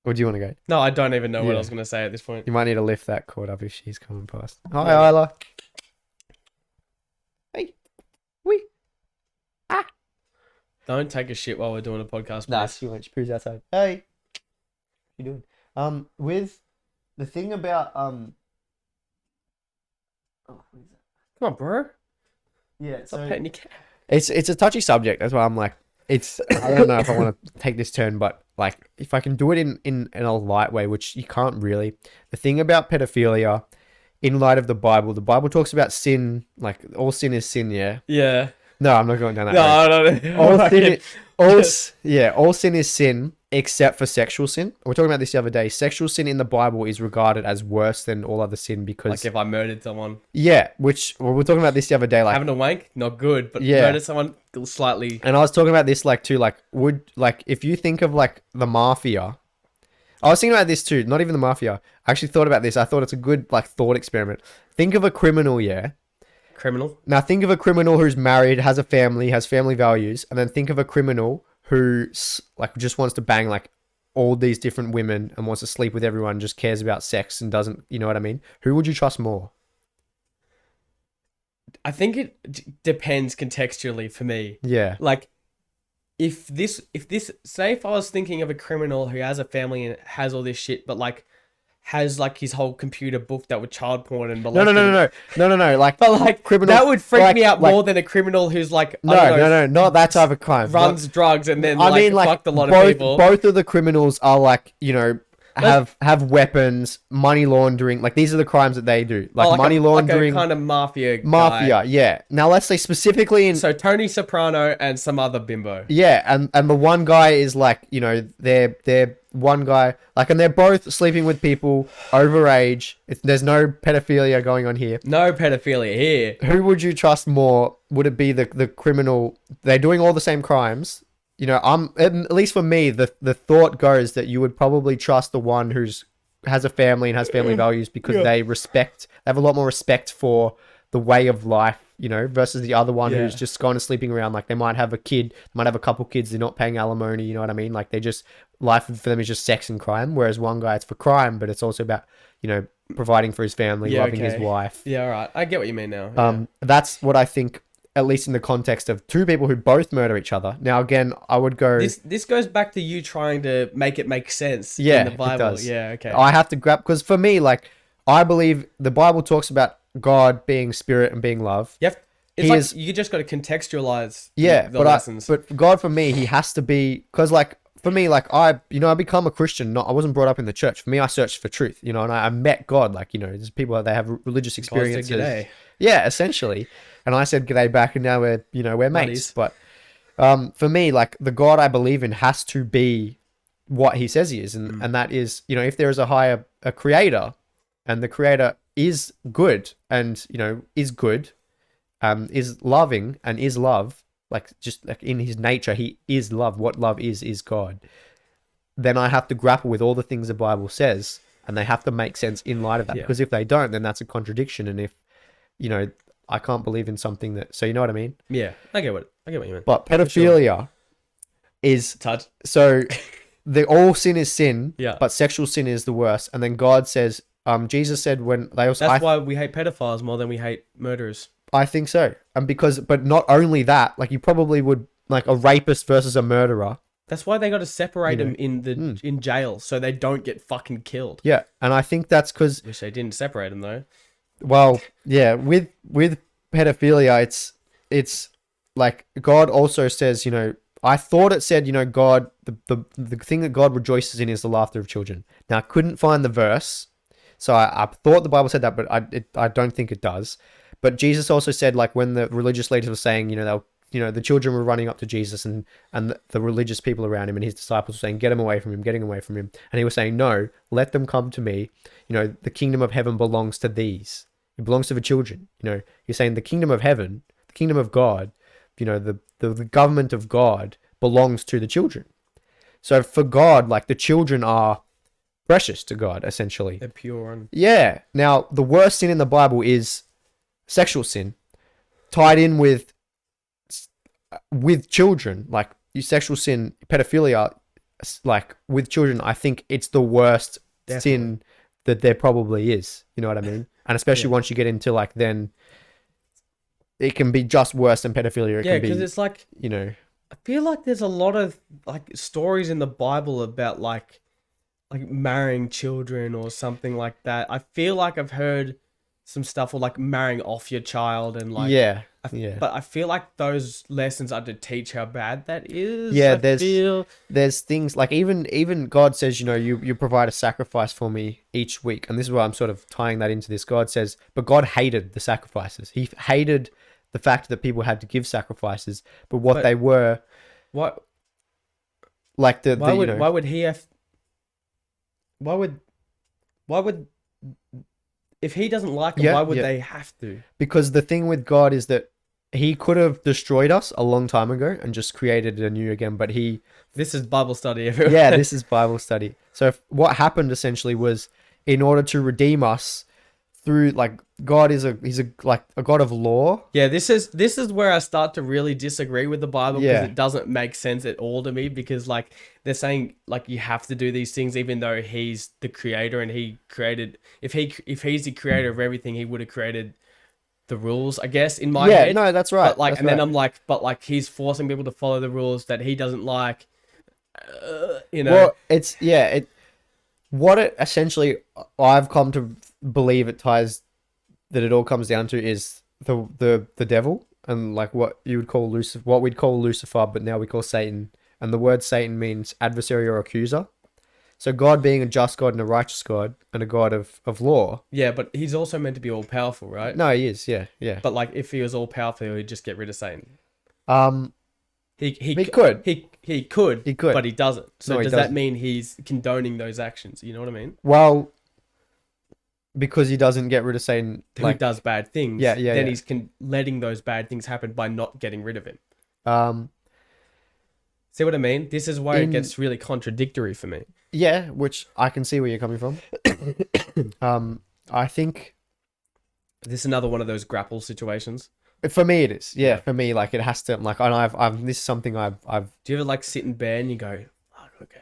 or do you want to go? No, I don't even know what Yeah. I was gonna say at this point. You might need to lift that cord up if she's coming past. Hi, Isla. Hey, we. Don't take a shit while we're doing a podcast. Nah, please. she went. She proves outside. Hey, what you doing? With the thing about Oh, what is that? Come on, bro. Yeah, Stop petting your cat. it's a touchy subject. That's why I'm like, I don't know if I want to take this turn, but, like, if I can do it in a light way, which you can't really. The thing about pedophilia in light of the Bible talks about sin, like all sin is sin, yeah. Yeah. No, I'm not going down that No, road. I don't know. All sin, all sin is sin except for sexual sin. We were talking about this the other day. Sexual sin in the Bible is regarded as worse than all other sin because, Like if I murdered someone. yeah, which we were talking about this the other day, like, Having a wank, not good, but Yeah. murder someone, slightly. and I was talking about this like too, like if you think of like the mafia, I was thinking about this too, not even the mafia. I actually thought about this. I thought it's a good like thought experiment. Think of a criminal, yeah. Criminal. Now think of a criminal who's married, has a family, has family values, and then think of a criminal who like just wants to bang like all these different women and wants to sleep with everyone, just cares about sex and doesn't, you know what I mean? Who would you trust more? I think it depends contextually for me. Yeah. Like, if say if I was thinking of a criminal who has a family and has all this shit, but like has like his whole computer booked up with child porn and No. molesting. Like, But like criminal, that would freak like- me out like- more than a criminal who's like I don't know, no, not that type of crime. runs drugs and then I like mean, like fucked a lot both, of people. both of the criminals are like, you know, have weapons, money laundering. Like these are the crimes that they do, like, Oh, money laundering, like a kind of mafia guy. mafia. Yeah. Now let's say specifically in So Tony Soprano and some other bimbo. yeah, and the one guy is like, you know, they're one guy like, and they're both sleeping with people over age. There's no pedophilia going on here. No pedophilia here. Who would you trust more? Would it be the criminal? They're doing all the same crimes. You know, at least for me, the thought goes that you would probably trust the one who's has a family and has family values because they have a lot more respect for the way of life, you know, versus the other one who's just gone and sleeping around. Like they might have a kid, might have a couple kids, they're not paying alimony, you know what I mean? Like they just, life for them is just sex and crime. Whereas one guy, it's for crime, but it's also about, you know, providing for his family, loving his wife. Yeah, all right. I get what you mean now. That's what I think, at least in the context of two people who both murder each other. Now, again, I would go... This goes back to you trying to make it make sense Yeah, in the Bible. it does. Yeah, okay. I have to grab... Because for me, like, I believe the Bible talks about God being spirit and being love. It's you just got to contextualize the lessons. But God, for me, he has to be... Because, like, for me, like, I become a Christian. I wasn't brought up in the church. For me, I searched for truth, you know, and I met God. Like, you know, there's people that they have religious experiences. G'day. Yeah, essentially. And I said g'day back, and now we're mates. Buddies. But for me, like, the God I believe in has to be what he says he is. And that is, you know, if there is a creator, and the creator is good and, you know, is good, is loving and is love, like just like in his nature, he is love. What love is God. Then I have to grapple with all the things the Bible says, and they have to make sense in light of that. Yeah. Because if they don't, then that's a contradiction. And if, you know, I can't believe in something that, so you know what I mean? Yeah, I get what you mean. But pedophilia is, Touch. so all sin is sin, Yeah. but sexual sin is the worst. And then God says, Jesus said when they also, That's why we hate pedophiles more than we hate murderers. I think so. And but not only that, like you probably would, like a rapist versus a murderer. That's why they got to separate You know, them in jail so they don't get fucking killed. Yeah. And I think that's because, Wish they didn't separate them though. well, yeah, with pedophilia, it's like God also says, you know, I thought it said, you know, God, the thing that God rejoices in is the laughter of children. Now, I couldn't find the verse. So I thought the Bible said that, but I don't think it does. But Jesus also said, like, when the religious leaders were saying, you know, the children were running up to Jesus and the religious people around him and his disciples were saying, get him away from him, getting away from him. And he was saying, no, let them come to me. You know, the kingdom of heaven belongs to these. It belongs to the children. You know, you're saying the kingdom of heaven, the kingdom of God, you know, the government of God belongs to the children. So for God, like, the children are precious to God, essentially. They're pure and Yeah. Now, the worst sin in the Bible is sexual sin, tied in with children, like sexual sin, pedophilia, like with children. I think it's the worst sin that there probably is. You know what I mean? And especially once you get into, like, then it can be just worse than pedophilia. It can be, because it's like, you know, I feel like there's a lot of like stories in the Bible about like marrying children or something like that. I feel like I've heard some stuff or like marrying off your child and like yeah. I Yeah. But I feel like those lessons are to teach how bad that is. Yeah, I feel there's things like even God says, you provide a sacrifice for me each week. And this is why I'm sort of tying that into this. God says, but God hated the sacrifices. He hated the fact that people had to give sacrifices, but what But they were, what? like Why would he have? Why would if he doesn't like them? Yeah, Why would yeah. they have to? Because the thing with God is that he could have destroyed us a long time ago and just created anew again, but he This is Bible study, everyone. yeah, this is Bible study. So what happened essentially was, in order to redeem us through, like, God is he's like a God of law. Yeah, this is where I start to really disagree with the Bible, because Yeah. it doesn't make sense at all to me, because like they're saying like you have to do these things even though he's the creator, and he created, if he's the creator of everything, he would have created the rules, I guess, in my Yeah, head. no, that's right. But like, that's and then right. I'm like, but like he's forcing people to follow the rules that he doesn't like. You know. Well, what it essentially, I've come to believe it ties, that it all comes down to is the devil, and like what you would call Lucifer, what we'd call Lucifer, but now we call Satan. And the word Satan means adversary or accuser. So God being a just God and a righteous God and a God of law. Yeah, but he's also meant to be all powerful, right? No, he is. Yeah, yeah. But like, if he was all powerful, he'd just get rid of Satan. He could. He could. He could. But he doesn't. So No, he does doesn't. that mean he's condoning those actions? You know what I mean? Well, because he doesn't get rid of Satan, Who does bad things? Yeah, Then yeah. he's letting those bad things happen by not getting rid of him. See what I mean? This is why it gets really contradictory for me. yeah, which I can see where you're coming from. I think This is another one of those grapple situations. for me it is. Yeah, Yeah. for me, like, it has to, like, and I've this is something I've Do you ever like sit in bed and you go, "Fuck, okay,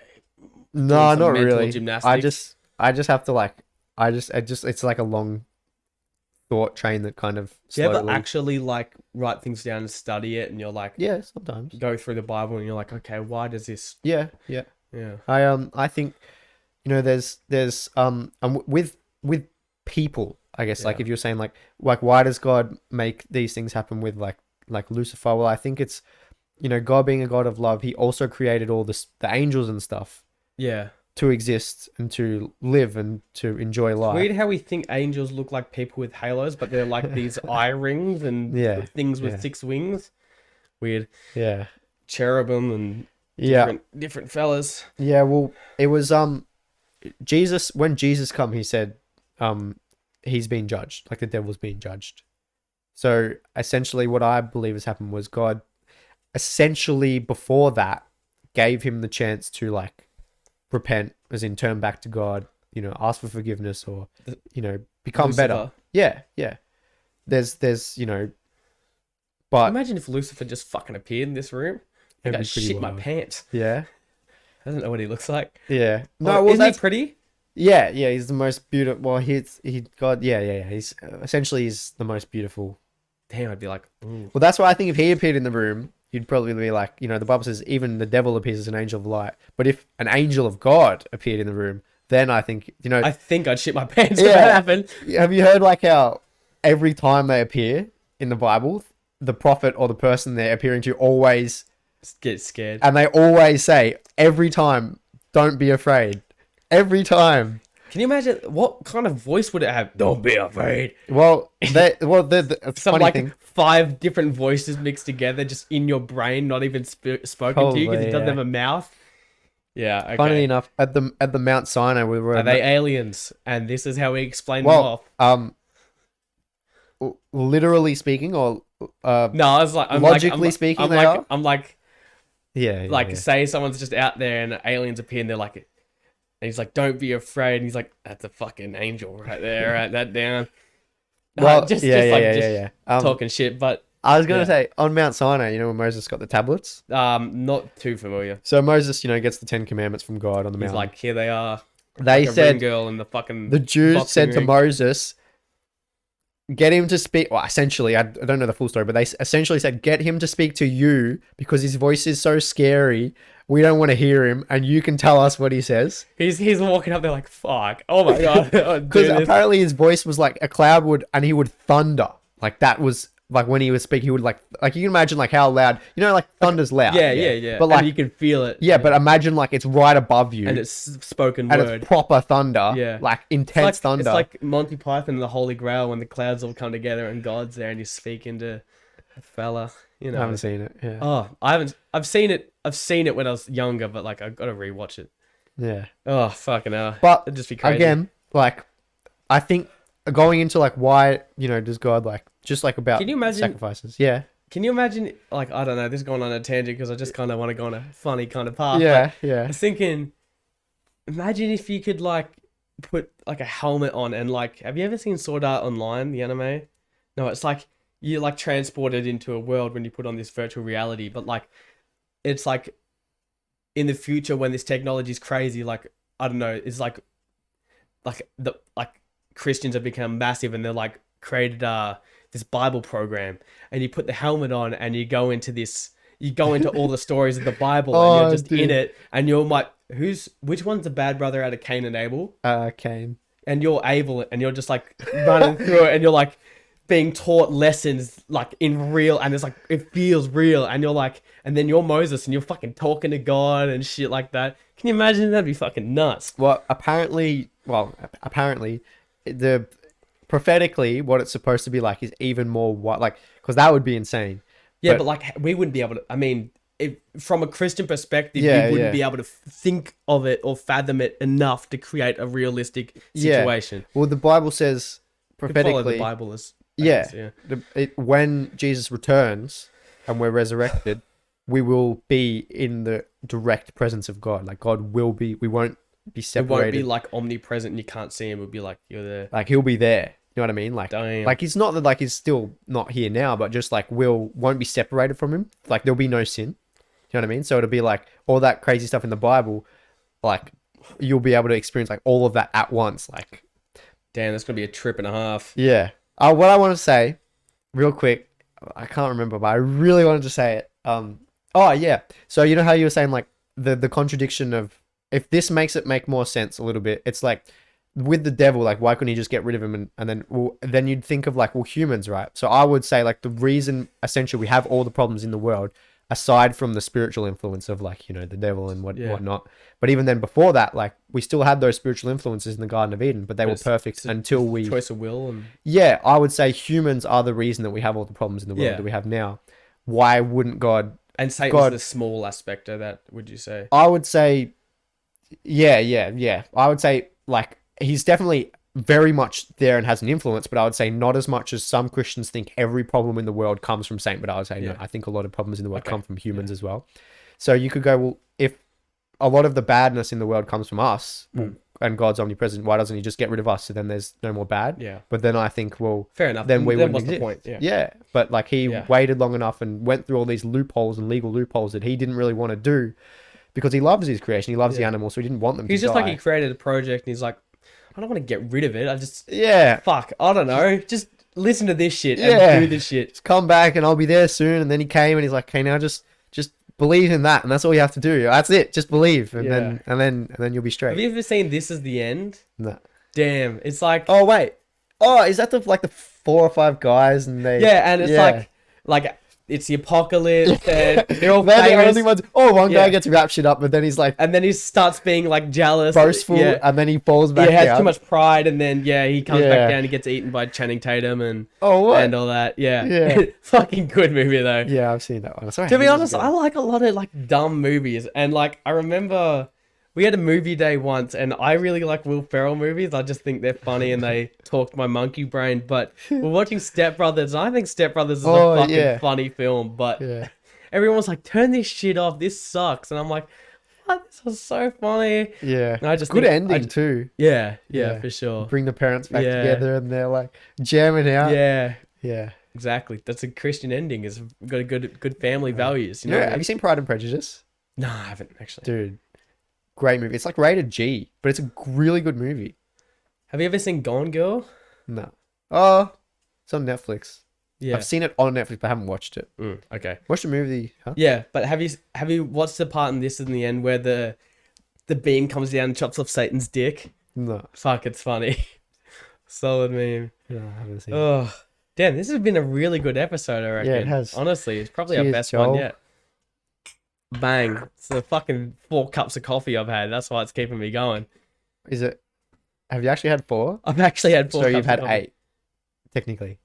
no, some not mental really. gymnastics? I just have to, like, it's like a long thought train that kind of do you ever slowly. actually like write things down and study it, and you're like, Yeah, sometimes. go through the Bible and you're like, okay, why does this? Yeah, yeah. Yeah, I think, there's with people, I guess, like, Yeah. if you're saying like why does God make these things happen with like Lucifer? Well, I think it's, God being a God of love, he also created all the angels and stuff yeah. to exist and to live and to enjoy life. Weird how we think angels look like people with halos, but they're like these eye rings and Yeah, things with yeah. 6 wings. Weird. Yeah. Cherubim and Yeah. different fellas. Yeah, well, it was Jesus, when Jesus come, he said he's being judged, like the devil's being judged. So essentially what I believe has happened was God essentially before that gave him the chance to, like, repent, as in turn back to God, ask for forgiveness, or become better. Lucifer. Yeah, yeah. There's but Imagine if Lucifer just fucking appeared in this room. I It'd got be pretty shit my wild. pants. yeah, I don't know what he looks like. yeah. No, No, well, isn't he that's pretty? yeah, yeah. He's the most beautiful. Well, yeah. He's essentially he's the most beautiful. Damn, I'd be like, ooh. Well, that's why I think if he appeared in the room, you'd probably be like, the Bible says even the devil appears as an angel of light. But if an angel of God appeared in the room, then I think, I think I'd shit my pants if Yeah. that happened. have you heard like how every time they appear in the Bible, the prophet or the person they're appearing to always, Just get scared. and they always say every time, don't be afraid. Every time. Can you imagine what kind of voice would it have? Don't be afraid. Well, the Some funny like thing. 5 different voices mixed together, just in your brain, not even spoken to you because Probably, it doesn't yeah. have a mouth. Yeah. Okay. Funnily enough, at the Mount Sinai, we were Are they aliens? And this is how we explain them well, off. literally speaking, or No, I was like, logically speaking, I'm they like, are? I'm like, yeah, like, yeah. say someone's just out there and aliens appear and they're like, and he's like, don't be afraid. And he's like, that's a fucking angel right there. Write that down. Well, just yeah. talking shit, but I was gonna yeah. say on Mount Sinai, when Moses got the tablets. not too familiar. So Moses, gets the 10 Commandments from God on the He's mountain. like, here they are. They Like a said ring girl in the fucking the Jews boxing said to ring. Moses, get him to speak. Well, essentially, I don't know the full story, but they essentially said, get him to speak to you because his voice is so scary. We don't want to hear him, and you can tell us what he says. He's walking up there like, fuck. Oh my god. Because apparently his voice was like a cloud would, and he would thunder. Like that was like when he would speak, he would like you can imagine like how loud, you know, like thunder's loud. Yeah. But like and you can feel it. yeah, but imagine like it's right above you and it's spoken and word. it's proper thunder. Yeah. Like intense It's thunder. like Monty Python and the Holy Grail when the clouds all come together and God's there and you speak into a fella. You I know. haven't seen it. Yeah. Oh, I haven't. I've seen it. I've seen it when I was younger, but like I've got to rewatch it. Yeah. Oh fucking hell! But It'd just be crazy. again, like I think going into like why, you know, does God like just like about Can you imagine- sacrifices? Yeah. Can you imagine? Like I don't know. This is going on a tangent because I just kind of want to go on a funny kind of path. Yeah, but I yeah. was thinking, imagine if you could like put like a helmet on and like, have you ever seen Sword Art Online, the anime? No, it's like you're like transported into a world when you put on this virtual reality, but like it's like in the future when this technology is crazy, like I don't know, it's like the like Christians have become massive and they're like created this Bible program and you put the helmet on and you go into all the stories of the Bible and Oh, you're just dude. in it and you're like which one's the bad brother out of Cain and Abel? Cain. And you're Abel and you're just like running through it and you're like being taught lessons like in real and it's like it feels real and you're like and then you're Moses and you're fucking talking to God and shit like that. Can you imagine? That'd be fucking nuts. Well, apparently the prophetically what it's supposed to be like is even more like because that would be insane. Yeah, but like we wouldn't be able to. I mean, from a Christian perspective, Yeah, we wouldn't yeah. be able to think of it or fathom it enough to create a realistic Yeah. situation. Well, the Bible says You could follow prophetically. the Bible as I Yeah. guess, When Jesus returns and we're resurrected, we will be in the direct presence of God. Like God will be. We won't be It separated. won't be like omnipresent and you can't see him. It'll be like you're there. Like he'll be there. You know what I mean? Like, Damn. like he's not that like he's still not here now, but just like won't be separated from him. Like there'll be no sin. You know what I mean? So it'll be like all that crazy stuff in the Bible, like you'll be able to experience like all of that at once. Like, Damn, that's gonna be a trip and a half. yeah. What I want to say, real quick, I can't remember, but I really wanted to say it. Oh yeah. So you know how you were saying like the contradiction of if this makes it make more sense a little bit, it's like with the devil, like why couldn't he just get rid of him and then you'd think of like, well, humans, right? So I would say like the reason essentially we have all the problems in the world, aside from the spiritual influence of like, you know, the devil and whatnot. But even then before that, like we still had those spiritual influences in the Garden of Eden, but they were perfect until we choice of will and yeah, I would say humans are the reason that we have all the problems in the world that we have now. Why wouldn't God? and Satan's the small aspect of that. Would you say? I would say, yeah. I would say like he's definitely very much there and has an influence, but I would say not as much as some Christians think every problem in the world comes from Satan. But I would say no, I think a lot of problems in the world come from humans as well. So you could go, well, if a lot of the badness in the world comes from us and God's omnipresent, why doesn't he just get rid of us? So then there's no more bad. Yeah. But then I think, well, Fair enough. then we Then wouldn't what's the exist. point? Yeah. But like he waited long enough and went through all these loopholes and legal loopholes that he didn't really want to do because he loves his creation. He loves the animals, so he didn't want them He's to just die. like he created a project and he's like, I don't want to get rid of it. I just yeah. fuck. I don't know. Just listen to this shit Yeah. and do this shit. Just come back and I'll be there soon. And then he came and he's like, okay, now just believe in that. And that's all you have to do. That's it. Just believe. And then you'll be straight. Have you ever seen This Is the End? No. Damn. It's like Oh, wait. Oh, is that the 4 or 5 guys and they... yeah, and it's like it's the apocalypse and they're all They're the famous. only ones... Oh, one guy Yeah. gets raptured up, but then he's like And then he starts being like jealous, boastful, Yeah, and then he falls back he has down. too much pride, and then he comes Yeah. back down. He gets eaten by Channing Tatum and Oh, what? and all that. Yeah, Yeah. fucking good movie though. Yeah, I've seen that one. Sorry, To be honest, I like a lot of like dumb movies, and like I remember we had a movie day once, and I really like Will Ferrell movies. I just think they're funny and they talk my monkey brain. But we're watching Step Brothers, and I think Step Brothers is a fucking funny film. But everyone was like, "Turn this shit off. This sucks," and I'm like, "What? This was so funny." Yeah. And I just Good think- ending, too. Yeah, Yeah. for sure. Bring the parents back Yeah. together and they're like jamming out. Yeah, Yeah. exactly. That's a Christian ending. It's got a good family values. You know? Yeah. what I Have mean? you seen Pride and Prejudice? No, I haven't actually. Dude, great movie. It's like rated G, but it's a really good movie. Have you ever seen Gone Girl? No. Oh, it's on Netflix. Yeah. I've seen it on Netflix, but I haven't watched it. Okay. Watched the movie, huh? Yeah, but have you watched the part in this in the end where the beam comes down and chops off Satan's dick? No. Fuck, it's funny. Solid meme. No, I haven't seen it. Oh, Damn, this has been a really good episode, I reckon. Yeah, it has. Honestly, it's probably our Cheers, best one Joel. yet. Bang. It's the fucking 4 cups of coffee I've had. That's why it's keeping me going. Is it? Have you actually had 4? I've actually had 4 So cups you've had of coffee. 8, technically.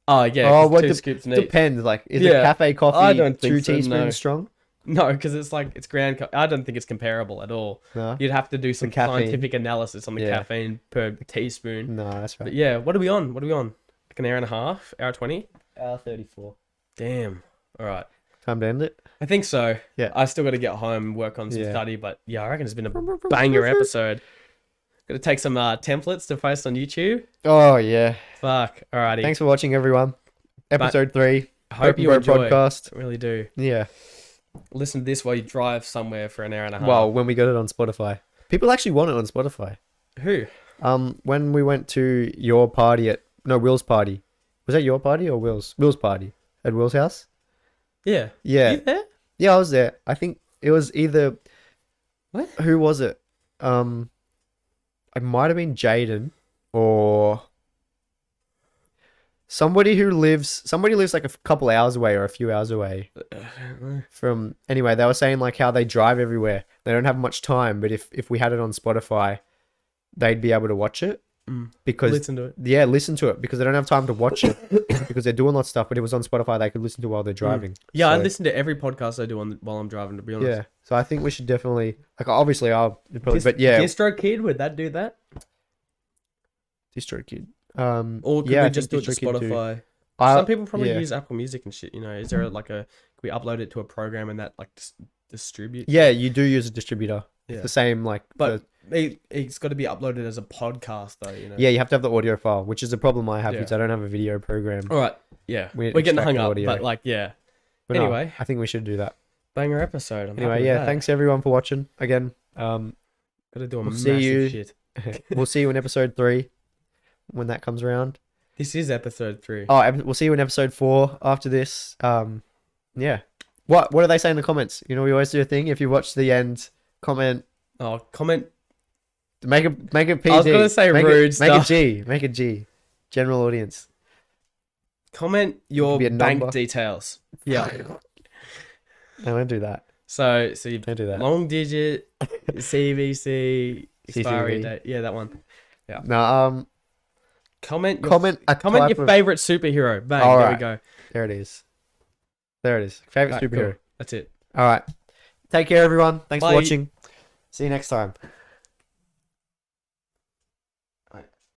Oh, yeah. Oh, 'cause what 2 scoops neat. Depends. Like, is Yeah, it cafe coffee I don't 2 think so, teaspoons no. strong? No, because it's like, it's I don't think it's comparable at all. No. You'd have to do some caffeine. scientific analysis on the Yeah. caffeine per teaspoon. No, that's But right. yeah, what are we on? Like an hour and a half? Hour 20? Hour 34. Damn. All right. Time to end it. I think so. Yeah. I still got to get home, work on some Yeah. study, but yeah, I reckon it's been a banger episode. Got to take some templates to post on YouTube. Oh, yeah. Fuck. Alrighty. Thanks for watching, everyone. Episode 3. Hope you Pope&Bro enjoy. podcast. I really do. Yeah. Listen to this while you drive somewhere for an hour and a half. Well, when we got it on Spotify. People actually want it on Spotify. Who? When we went to your party Will's party. Was that your party or Will's? Will's party. At Will's house? Yeah. Yeah. You there? Yeah, I was there. I think it was either... What? Who was it? It might have been Jaden or... Somebody lives like a couple hours away or a few hours away from... Anyway, they were saying like how they drive everywhere. They don't have much time, but if we had it on Spotify, they'd be able to watch it. Because Listen to it. Yeah, listen to it because they don't have time to watch it because they're doing that stuff. But it was on Spotify, they could listen to while they're driving. Yeah, I So, listen to every podcast I do while I'm driving, to be honest. yeah. So I think we should definitely like. Obviously, I'll probably, but yeah, Distro Kid, would that do that? Distro Kid. Or could yeah, we I just do think it to Distro Kid too. Spotify? I- Some people probably yeah. use Apple Music and shit, you know. Is there like could we upload it to a program and that like distribute? Yeah, you do use a distributor. Yeah. It's the same like. But it's got to be uploaded as a podcast though, you know. Yeah, you have to have the audio file, which is a problem I have Yeah. because I don't have a video program. All right. Yeah. We We're getting extract hung the up, audio. but like, yeah. But no, Anyway. I think we should do that. Banger episode. I'm Anyway, happy with yeah, that. thanks everyone for watching again. Got to do a we'll massive see you- shit. We'll see you in episode 3 when that comes around. This is episode 3. Oh, we'll see you in episode 4 after this. Yeah. What do they say in the comments? You know, we always do a thing. If you watch the end, comment. Oh, comment. Make it PG. I was gonna say make rude Make stuff. it G. Make it G. General audience. Comment your be a bank number. details. Yeah. No, don't do that. So you Don't do that. long digit, CVC, expiry CCV. date. Yeah, that one. No. Comment your, Comment a comment type your of- favorite superhero. Bang. All there we right. go. There it is. There it is. Favorite Alright, superhero. cool. That's it. All right. Take care, everyone. Thanks Bye. for watching. See you next time.